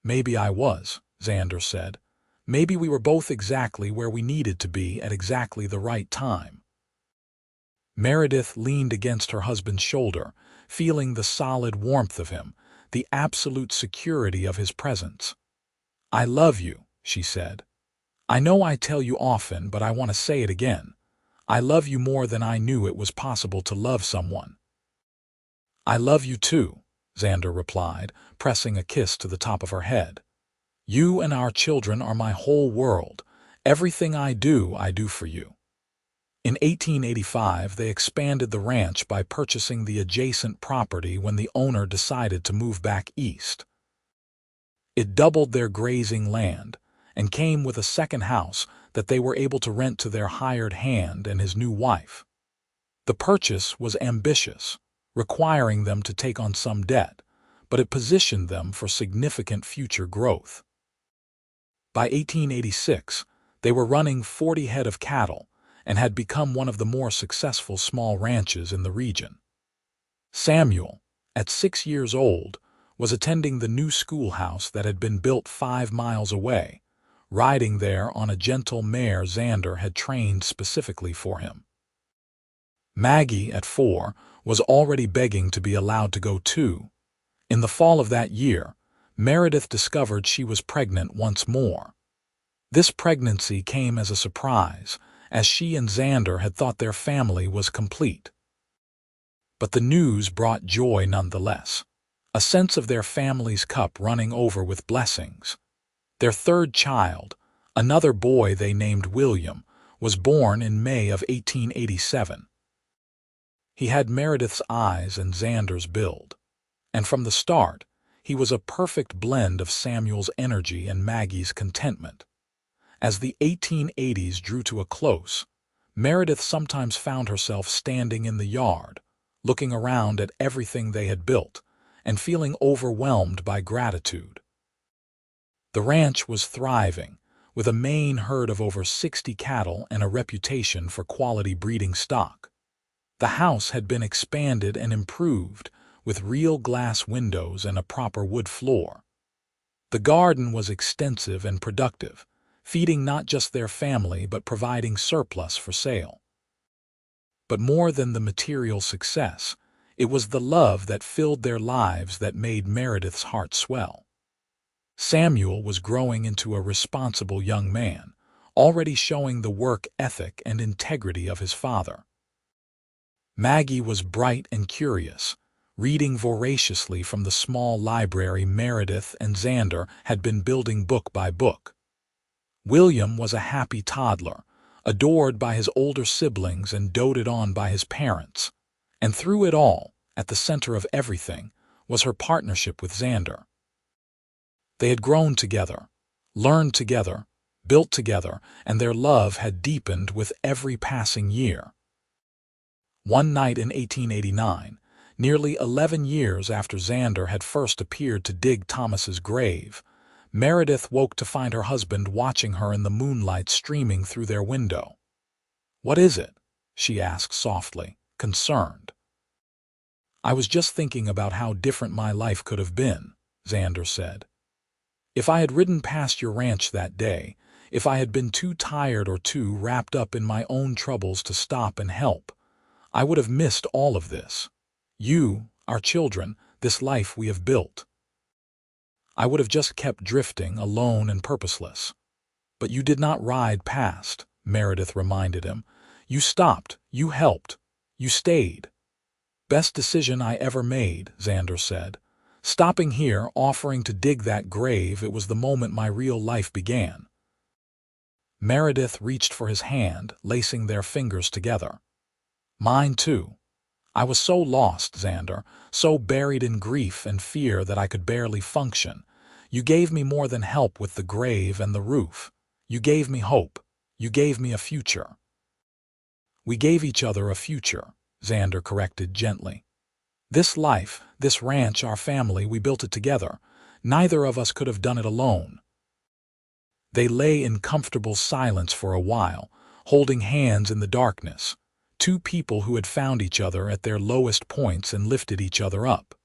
"Maybe I was," Xander said. "Maybe we were both exactly where we needed to be at exactly the right time." Meredith leaned against her husband's shoulder, feeling the solid warmth of him, the absolute security of his presence. "I love you," she said. "I know I tell you often, but I want to say it again. I love you more than I knew it was possible to love someone." "I love you too," Xander replied, pressing a kiss to the top of her head. "You and our children are my whole world. Everything I do for you." In 1885, they expanded the ranch by purchasing the adjacent property when the owner decided to move back east. It doubled their grazing land and came with a second house that they were able to rent to their hired hand and his new wife. The purchase was ambitious, requiring them to take on some debt, but it positioned them for significant future growth. By 1886, they were running 40 head of cattle and had become one of the more successful small ranches in the region. Samuel, at 6 years old, was attending the new schoolhouse that had been built 5 miles away, riding there on a gentle mare Xander had trained specifically for him. Maggie, at 4, was already begging to be allowed to go too. In the fall of that year, Meredith discovered she was pregnant once more. This pregnancy came as a surprise, as she and Xander had thought their family was complete. But the news brought joy nonetheless, a sense of their family's cup running over with blessings. Their third child, another boy they named William, was born in May of 1887. He had Meredith's eyes and Xander's build, and from the start, he was a perfect blend of Samuel's energy and Maggie's contentment. As the 1880s drew to a close, Meredith sometimes found herself standing in the yard, looking around at everything they had built, and feeling overwhelmed by gratitude. The ranch was thriving, with a main herd of over 60 cattle and a reputation for quality breeding stock. The house had been expanded and improved, with real glass windows and a proper wood floor. The garden was extensive and productive, feeding not just their family but providing surplus for sale. But more than the material success, it was the love that filled their lives that made Meredith's heart swell. Samuel was growing into a responsible young man, already showing the work ethic and integrity of his father. Maggie was bright and curious, reading voraciously from the small library Meredith and Xander had been building book by book. William was a happy toddler, adored by his older siblings and doted on by his parents. And through it all, at the center of everything, was her partnership with Xander. They had grown together, learned together, built together, and their love had deepened with every passing year. One night in 1889, nearly 11 years after Xander had first appeared to dig Thomas's grave, Meredith woke to find her husband watching her in the moonlight streaming through their window. "What is it?" she asked softly, concerned. "I was just thinking about how different my life could have been," Xander said. "If I had ridden past your ranch that day, if I had been too tired or too wrapped up in my own troubles to stop and help, I would have missed all of this. You, our children, this life we have built. I would have just kept drifting, alone and purposeless." "But you did not ride past," Meredith reminded him. "You stopped, you helped, you stayed." "Best decision I ever made," Xander said. "Stopping here, offering to dig that grave, it was the moment my real life began." Meredith reached for his hand, lacing their fingers together. "Mine too. I was so lost, Xander, so buried in grief and fear that I could barely function. You gave me more than help with the grave and the roof. You gave me hope. You gave me a future." "We gave each other a future," Xander corrected gently. "This life, this ranch, our family, we built it together. Neither of us could have done it alone." They lay in comfortable silence for a while, holding hands in the darkness. Two people who had found each other at their lowest points and lifted each other up.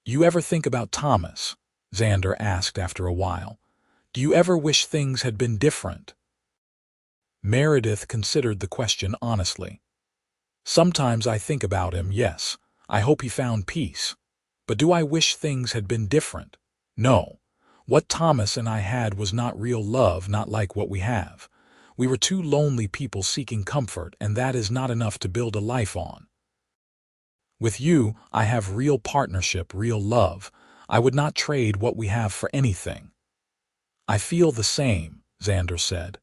"You ever think about Thomas?" Xander asked after a while. "Do you ever wish things had been different?" Meredith considered the question honestly. Sometimes I think about him, yes. I hope he found peace. But do I wish things had been different? No. What Thomas and I had was not real love, not like what we have. We were two lonely people seeking comfort, and that is not enough to build a life on. With you, I have real partnership, real love. I would not trade what we have for anything. I feel the same, Xander said.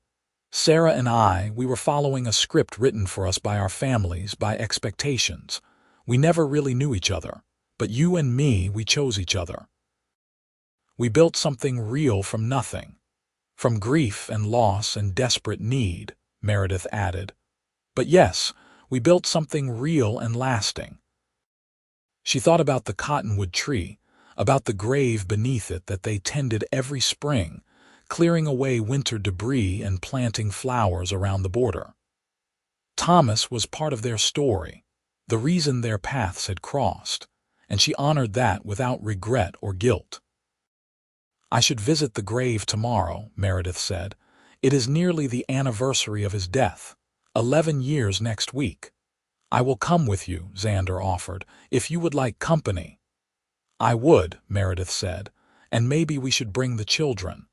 Sarah and I, we were following a script written for us by our families, by expectations. We never really knew each other. But you and me, we chose each other. We built something real from nothing. From grief and loss and desperate need, Meredith added. But yes, we built something real and lasting. She thought about the cottonwood tree, about the grave beneath it that they tended every spring, clearing away winter debris and planting flowers around the border. Thomas was part of their story, the reason their paths had crossed, and she honored that without regret or guilt. I should visit the grave tomorrow, Meredith said. It is nearly the anniversary of his death, 11 years next week. I will come with you, Xander offered, if you would like company. I would, Meredith said, and maybe we should bring the children.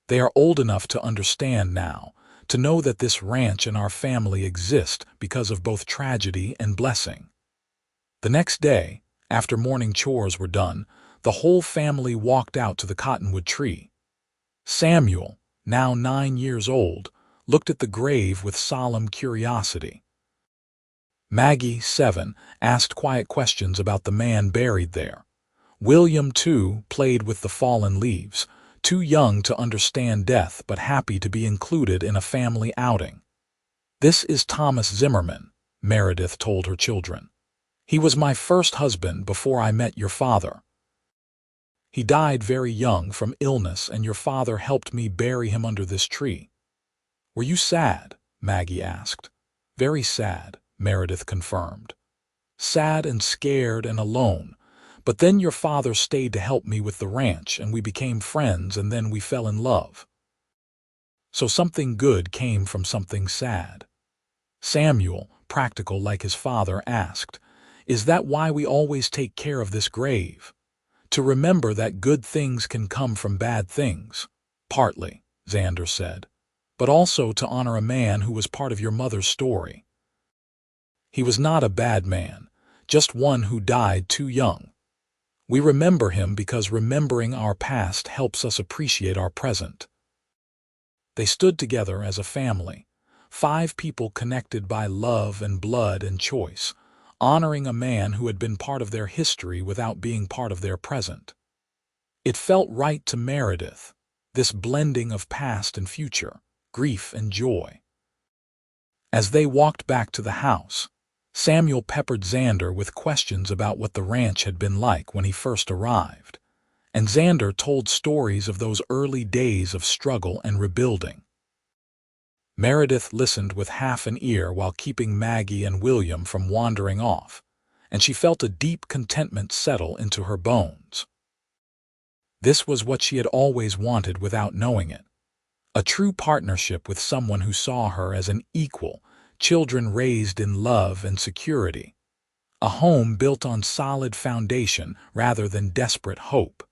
They are old enough to understand now, to know that this ranch and our family exist because of both tragedy and blessing. The next day, after morning chores were done, the whole family walked out to the cottonwood tree. Samuel, now 9 years old, looked at the grave with solemn curiosity. Maggie, 7, asked quiet questions about the man buried there. William, 2, played with the fallen leaves, too young to understand death but happy to be included in a family outing. This is Thomas Zimmerman, Meredith told her children. He was my first husband before I met your father. He died very young from illness, and your father helped me bury him under this tree. Were you sad? Maggie asked. Very sad, Meredith confirmed. Sad and scared and alone, but then your father stayed to help me with the ranch, and we became friends, and then we fell in love. So something good came from something sad. Samuel, practical like his father, asked, Is that why we always take care of this grave? To remember that good things can come from bad things. Partly, Xander said, but also to honor a man who was part of your mother's story. He was not a bad man, just one who died too young. We remember him because remembering our past helps us appreciate our present. They stood together as a family, 5 people connected by love and blood and choice, honoring a man who had been part of their history without being part of their present. It felt right to Meredith, this blending of past and future, grief and joy. As they walked back to the house, Samuel peppered Xander with questions about what the ranch had been like when he first arrived, and Xander told stories of those early days of struggle and rebuilding. Meredith listened with half an ear while keeping Maggie and William from wandering off, and she felt a deep contentment settle into her bones. This was what she had always wanted without knowing it. A true partnership with someone who saw her as an equal, children raised in love and security. A home built on solid foundation rather than desperate hope.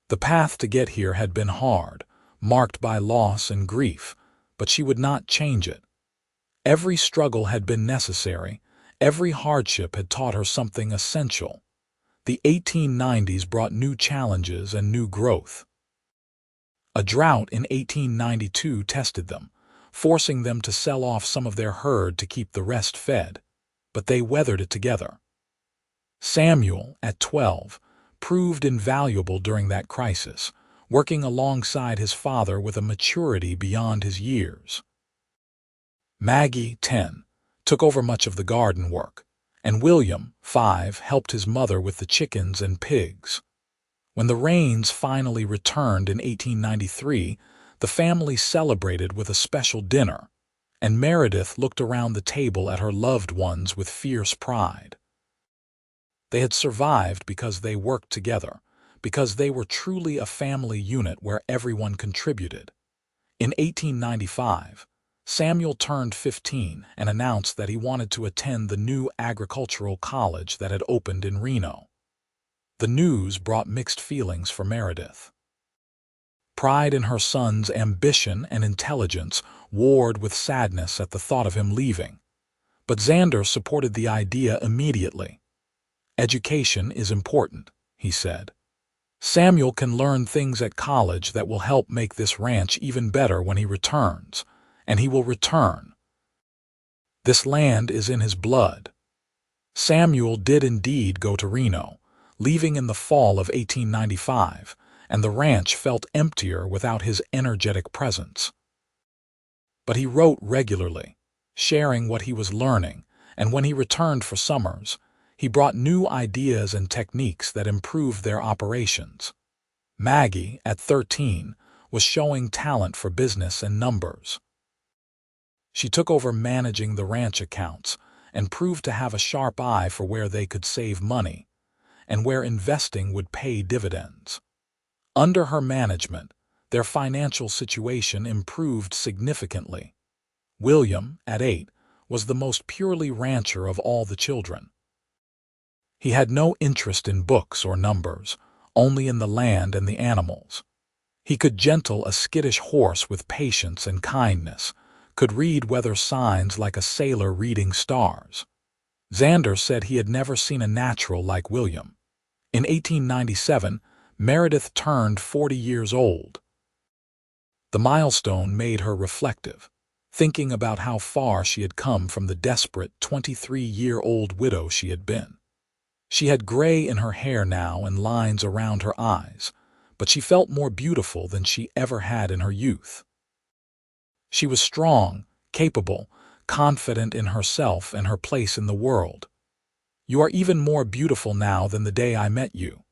The path to get here had been hard, marked by loss and grief, but she would not change it. Every struggle had been necessary, every hardship had taught her something essential. The 1890s brought new challenges and new growth. A drought in 1892 tested them, forcing them to sell off some of their herd to keep the rest fed, but they weathered it together. Samuel, at 12, proved invaluable during that crisis, working alongside his father with a maturity beyond his years. Maggie, 10, took over much of the garden work, and William, 5, helped his mother with the chickens and pigs. When the rains finally returned in 1893, the family celebrated with a special dinner, and Meredith looked around the table at her loved ones with fierce pride. They had survived because they worked together, because they were truly a family unit where everyone contributed. In 1895, Samuel turned 15 and announced that he wanted to attend the new agricultural college that had opened in Reno. The news brought mixed feelings for Meredith. Pride in her son's ambition and intelligence warred with sadness at the thought of him leaving. But Xander supported the idea immediately. "Education is important," he said. "Samuel can learn things at college that will help make this ranch even better when he returns, and he will return. This land is in his blood." Samuel did indeed go to Reno, leaving in the fall of 1895, and the ranch felt emptier without his energetic presence. But he wrote regularly, sharing what he was learning, and when he returned for summers, he brought new ideas and techniques that improved their operations. Maggie, at 13, was showing talent for business and numbers. She took over managing the ranch accounts and proved to have a sharp eye for where they could save money and where investing would pay dividends. Under her management, their financial situation improved significantly. William, at 8, was the most purely rancher of all the children. He had no interest in books or numbers, only in the land and the animals. He could gentle a skittish horse with patience and kindness, could read weather signs like a sailor reading stars. Xander said he had never seen a natural like William. In 1897, Meredith turned 40 years old. The milestone made her reflective, thinking about how far she had come from the desperate 23-year-old widow she had been. She had gray in her hair now and lines around her eyes, but she felt more beautiful than she ever had in her youth. She was strong, capable, confident in herself and her place in the world. "You are even more beautiful now than the day I met you,"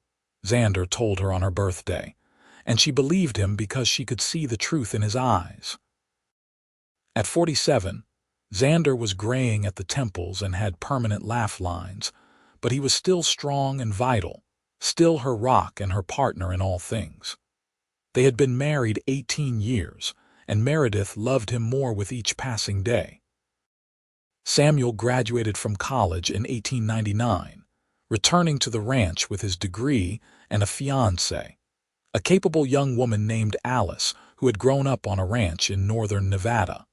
Xander told her on her birthday, and she believed him because she could see the truth in his eyes. At 47, Xander was graying at the temples and had permanent laugh lines, but he was still strong and vital, still her rock and her partner in all things. They had been married 18 years, and Meredith loved him more with each passing day. Samuel graduated from college in 1899, returning to the ranch with his degree and a fiancée, a capable young woman named Alice who had grown up on a ranch in northern Nevada.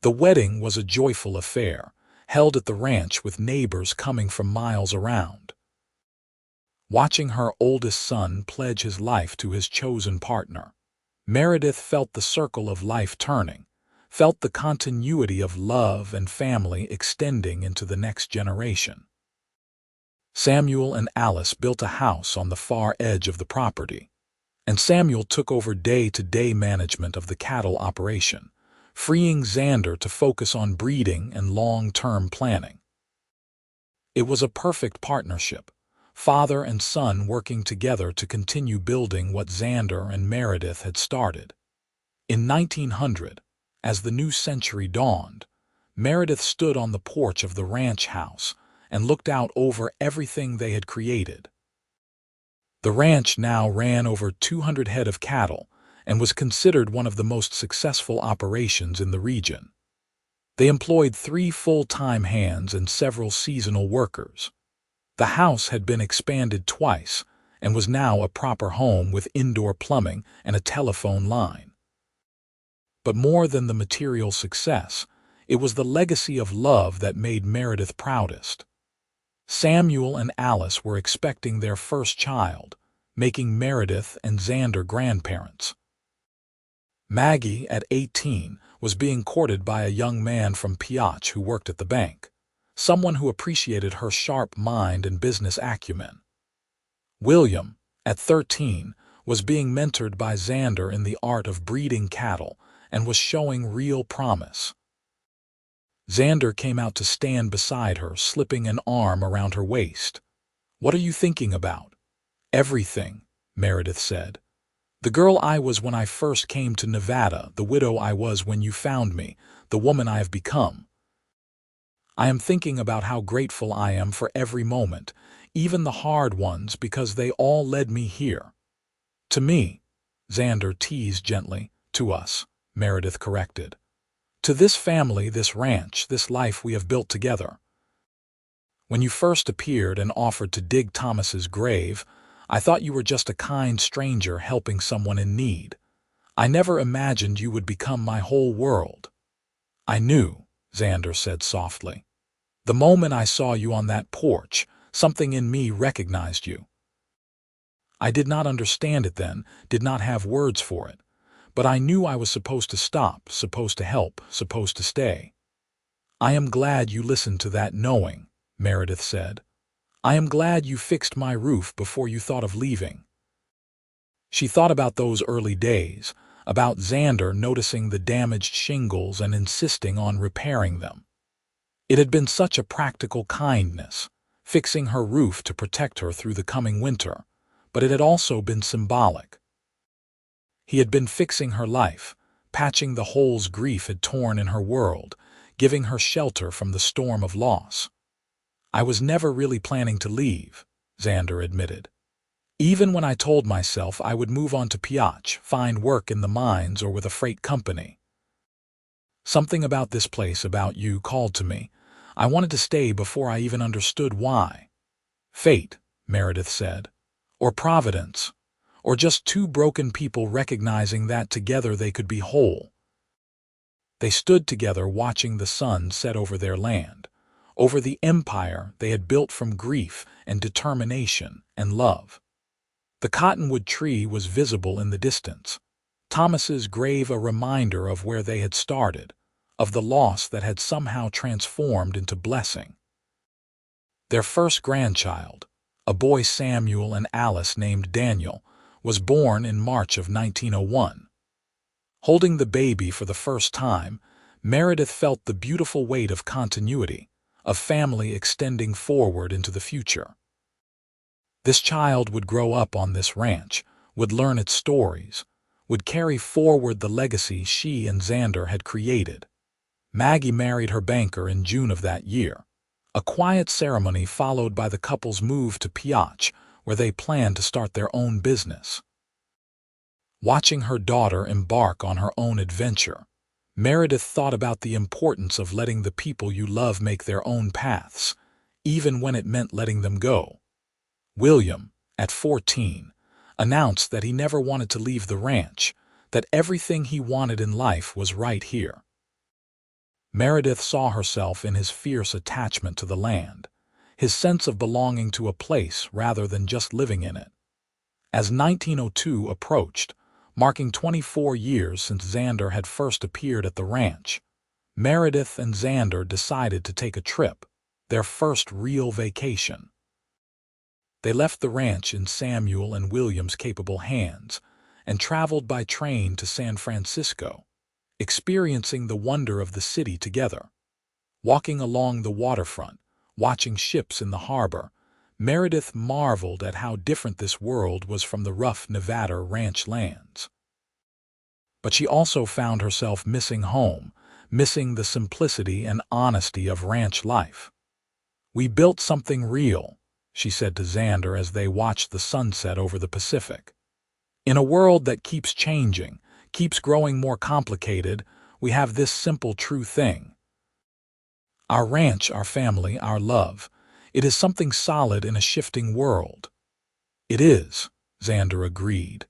The wedding was a joyful affair, held at the ranch with neighbors coming from miles around. Watching her oldest son pledge his life to his chosen partner, Meredith felt the circle of life turning, felt the continuity of love and family extending into the next generation. Samuel and Alice built a house on the far edge of the property, and Samuel took over day-to-day management of the cattle operation, freeing Xander to focus on breeding and long-term planning. It was a perfect partnership, father and son working together to continue building what Xander and Meredith had started. In 1900, as the new century dawned, Meredith stood on the porch of the ranch house and looked out over everything they had created. The ranch now ran over 200 head of cattle and was considered one of the most successful operations in the region. They employed 3 full-time hands and several seasonal workers. The house had been expanded twice and was now a proper home with indoor plumbing and a telephone line. But more than the material success, it was the legacy of love that made Meredith proudest. Samuel and Alice were expecting their first child, making Meredith and Xander grandparents. Maggie, at 18, was being courted by a young man from Piotch who worked at the bank, someone who appreciated her sharp mind and business acumen. William, at 13, was being mentored by Xander in the art of breeding cattle and was showing real promise. Xander came out to stand beside her, slipping an arm around her waist. "What are you thinking about?" "Everything," Meredith said. "The girl I was when I first came to Nevada, the widow I was when you found me, the woman I have become. I am thinking about how grateful I am for every moment, even the hard ones, because they all led me here." "To me," Xander teased gently. "To us," Meredith corrected. To this family, this ranch, this life we have built together. When you first appeared and offered to dig Thomas's grave, I thought you were just a kind stranger helping someone in need. I never imagined you would become my whole world." "I knew," Xander said softly. "The moment I saw you on that porch, something in me recognized you. I did not understand it then, did not have words for it, but I knew I was supposed to stop, supposed to help, supposed to stay." "I am glad you listened to that knowing," Meredith said. "I am glad you fixed my roof before you thought of leaving." She thought about those early days, about Xander noticing the damaged shingles and insisting on repairing them. It had been such a practical kindness, fixing her roof to protect her through the coming winter, but it had also been symbolic. He had been fixing her life, patching the holes grief had torn in her world, giving her shelter from the storm of loss. "I was never really planning to leave," Xander admitted. "Even when I told myself I would move on to Piotch, find work in the mines or with a freight company. Something about this place, about you, called to me. I wanted to stay before I even understood why." "Fate," Meredith said. "Or providence. Or just two broken people recognizing that together they could be whole." They stood together watching the sun set over their land, over the empire they had built from grief and determination and love. The cottonwood tree was visible in the distance, Thomas's grave a reminder of where they had started, of the loss that had somehow transformed into blessing. Their first grandchild, a boy Samuel and Alice named Daniel, was born in March of 1901. Holding the baby for the first time, Meredith felt the beautiful weight of continuity, of family extending forward into the future. This child would grow up on this ranch, would learn its stories, would carry forward the legacy she and Xander had created. Maggie married her banker in June of that year. A quiet ceremony followed by the couple's move to Piotch, where they planned to start their own business. Watching her daughter embark on her own adventure, Meredith thought about the importance of letting the people you love make their own paths, even when it meant letting them go. William, at 14, announced that he never wanted to leave the ranch, that everything he wanted in life was right here. Meredith saw herself in his fierce attachment to the land, his sense of belonging to a place rather than just living in it. As 1902 approached, marking 24 years since Xander had first appeared at the ranch, Meredith and Xander decided to take a trip, their first real vacation. They left the ranch in Samuel and William's capable hands and traveled by train to San Francisco, experiencing the wonder of the city together. Walking along the waterfront, watching ships in the harbor, Meredith marveled at how different this world was from the rough Nevada ranch lands. But she also found herself missing home, missing the simplicity and honesty of ranch life. "We built something real," she said to Xander as they watched the sunset over the Pacific. "In a world that keeps changing, keeps growing more complicated, we have this simple true thing. Our ranch, our family, our love, it is something solid in a shifting world." "It is," Xander agreed,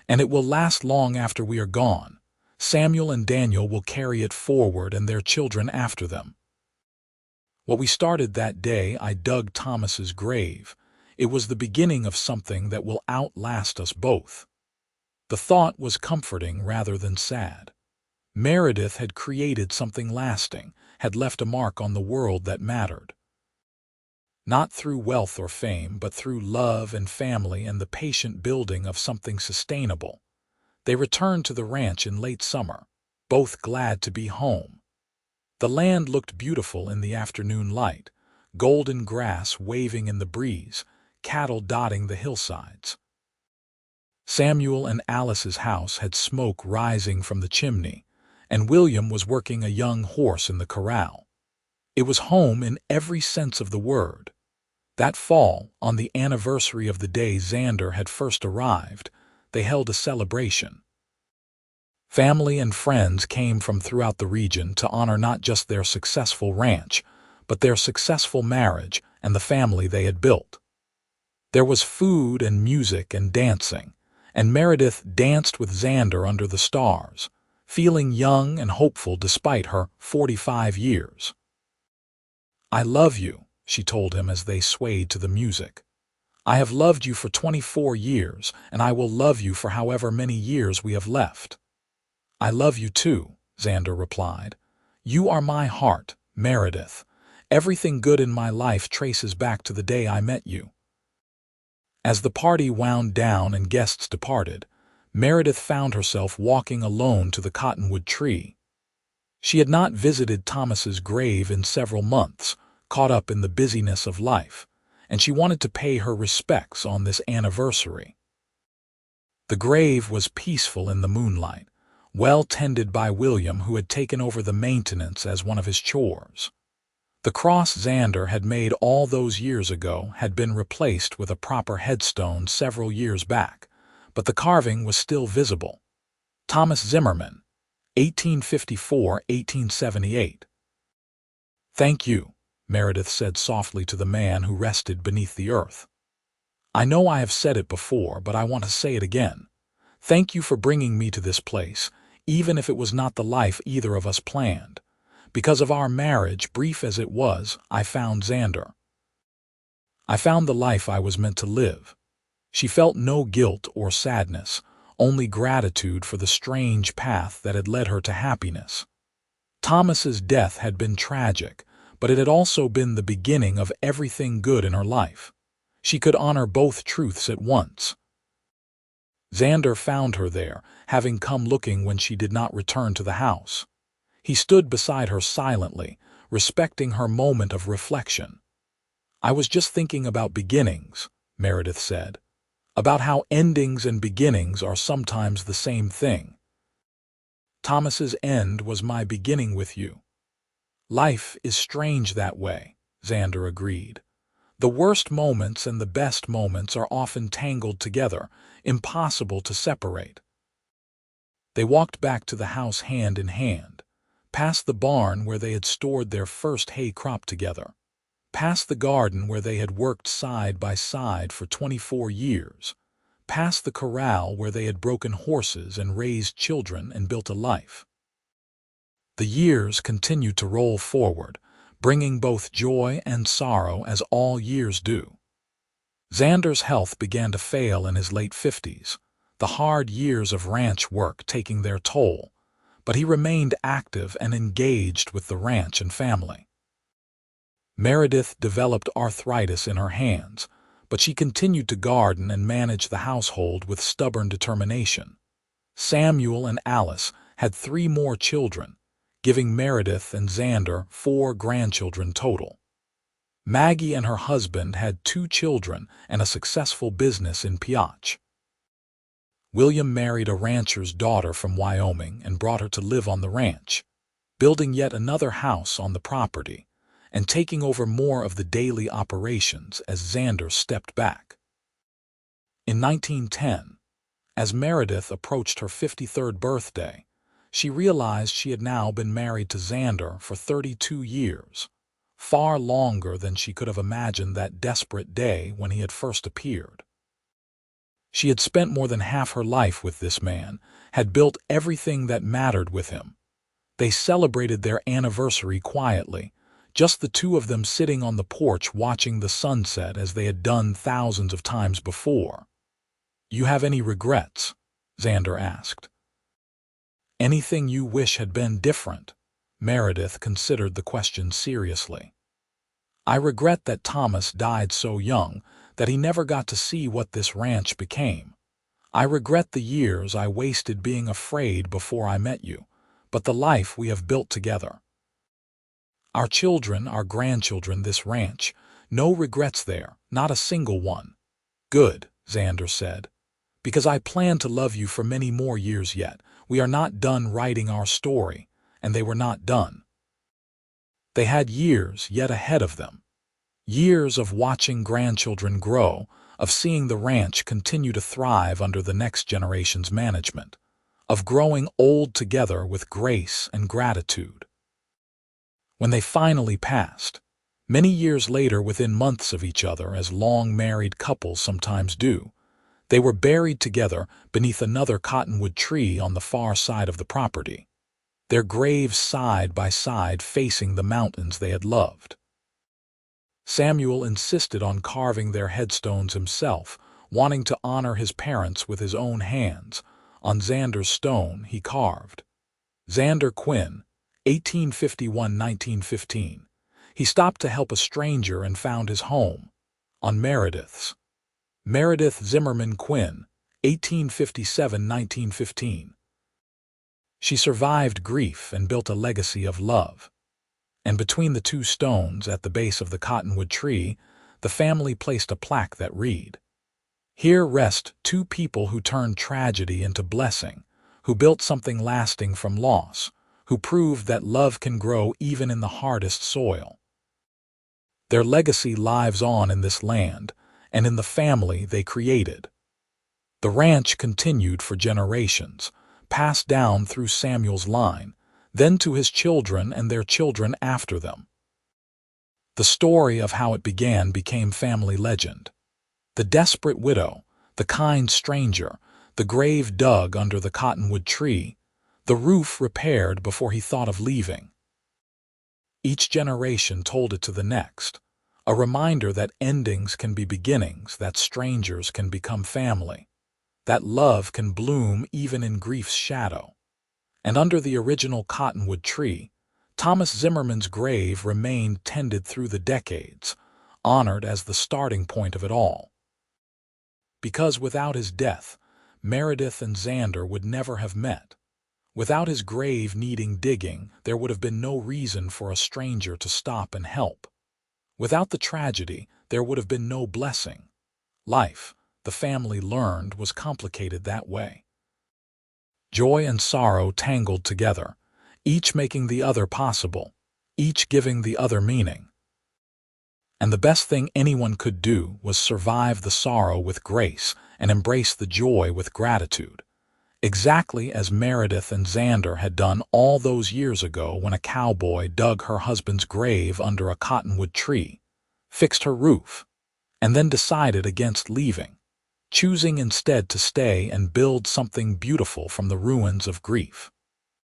"and it will last long after we are gone. Samuel and Daniel will carry it forward and their children after them. What we started that day I dug Thomas's grave, it was the beginning of something that will outlast us both." The thought was comforting rather than sad. Meredith had created something lasting, had left a mark on the world that mattered. Not through wealth or fame, but through love and family and the patient building of something sustainable. They returned to the ranch in late summer, both glad to be home. The land looked beautiful in the afternoon light, golden grass waving in the breeze, cattle dotting the hillsides. Samuel and Alice's house had smoke rising from the chimney, and William was working a young horse in the corral. It was home in every sense of the word. That fall, on the anniversary of the day Xander had first arrived, they held a celebration. Family and friends came from throughout the region to honor not just their successful ranch, but their successful marriage and the family they had built. There was food and music and dancing, and Meredith danced with Xander under the stars, feeling young and hopeful despite her 45 years. "I love you," she told him as they swayed to the music. "I have loved you for 24 years, and I will love you for however many years we have left." "I love you too," Xander replied. "You are my heart, Meredith. Everything good in my life traces back to the day I met you." As the party wound down and guests departed, Meredith found herself walking alone to the Cottonwood tree. She had not visited Thomas's grave in several months, caught up in the busyness of life, and she wanted to pay her respects on this anniversary. The grave was peaceful in the moonlight, well tended by William, who had taken over the maintenance as one of his chores. The cross Xander had made all those years ago had been replaced with a proper headstone several years back, but the carving was still visible. Thomas Zimmerman, 1854–1878. "Thank you," Meredith said softly to the man who rested beneath the earth. "I know I have said it before, but I want to say it again. Thank you for bringing me to this place, even if it was not the life either of us planned. Because of our marriage, brief as it was, I found Xander. I found the life I was meant to live." She felt no guilt or sadness, only gratitude for the strange path that had led her to happiness. Thomas's death had been tragic, but it had also been the beginning of everything good in her life. She could honor both truths at once. Xander found her there, having come looking when she did not return to the house. He stood beside her silently, respecting her moment of reflection. "I was just thinking about beginnings," Meredith said, "about how endings and beginnings are sometimes the same thing. Thomas's end was my beginning with you." "Life is strange that way," Xander agreed. "The worst moments and the best moments are often tangled together, impossible to separate." They walked back to the house hand in hand, past the barn where they had stored their first hay crop together, past the garden where they had worked side by side for 24 years, past the corral where they had broken horses and raised children and built a life. The years continued to roll forward, bringing both joy and sorrow as all years do. Xander's health began to fail in his late 50s, the hard years of ranch work taking their toll, but he remained active and engaged with the ranch and family. Meredith developed arthritis in her hands, but she continued to garden and manage the household with stubborn determination. Samuel and Alice had 3 more children, giving Meredith and Xander 4 grandchildren total. Maggie and her husband had 2 children and a successful business in Piotch. William married a rancher's daughter from Wyoming and brought her to live on the ranch, building yet another house on the property and taking over more of the daily operations as Xander stepped back. In 1910, as Meredith approached her 53rd birthday, she realized she had now been married to Xander for 32 years, far longer than she could have imagined that desperate day when he had first appeared. She had spent more than half her life with this man, had built everything that mattered with him. They celebrated their anniversary quietly, just the 2 of them sitting on the porch watching the sunset as they had done thousands of times before. "You have any regrets?" Xander asked. "Anything you wish had been different?" Meredith considered the question seriously. "I regret that Thomas died so young, that he never got to see what this ranch became. I regret the years I wasted being afraid before I met you, but the life we have built together. Our children, our grandchildren, this ranch, no regrets there, not a single one." "Good," Xander said, "because I plan to love you for many more years yet. We are not done writing our story, and they were not done." They had years yet ahead of them. Years of watching grandchildren grow, of seeing the ranch continue to thrive under the next generation's management, of growing old together with grace and gratitude. When they finally passed, many years later within months of each other as long-married couples sometimes do, they were buried together beneath another cottonwood tree on the far side of the property, their graves side by side facing the mountains they had loved. Samuel insisted on carving their headstones himself, wanting to honor his parents with his own hands. On Xander's stone he carved, Xander Quinn, 1851–1915. He stopped to help a stranger and found his home. On Meredith's, Meredith Zimmerman Quinn, 1857–1915. She survived grief and built a legacy of love. And between the two stones at the base of the cottonwood tree, the family placed a plaque that read, "Here rest two people who turned tragedy into blessing, who built something lasting from loss, who proved that love can grow even in the hardest soil." Their legacy lives on in this land and in the family they created. The ranch continued for generations, passed down through Samuel's line, then to his children and their children after them. The story of how it began became family legend. The desperate widow, the kind stranger, the grave dug under the cottonwood tree, the roof repaired before he thought of leaving. Each generation told it to the next, a reminder that endings can be beginnings, that strangers can become family, that love can bloom even in grief's shadow. And under the original cottonwood tree, Thomas Zimmerman's grave remained tended through the decades, honored as the starting point of it all. Because without his death, Meredith and Xander would never have met. Without his grave needing digging, there would have been no reason for a stranger to stop and help. Without the tragedy, there would have been no blessing. Life, the family learned, was complicated that way. Joy and sorrow tangled together, each making the other possible, each giving the other meaning. And the best thing anyone could do was survive the sorrow with grace and embrace the joy with gratitude, exactly as Meredith and Xander had done all those years ago when a cowboy dug her husband's grave under a cottonwood tree, fixed her roof, and then decided against leaving, choosing instead to stay and build something beautiful from the ruins of grief.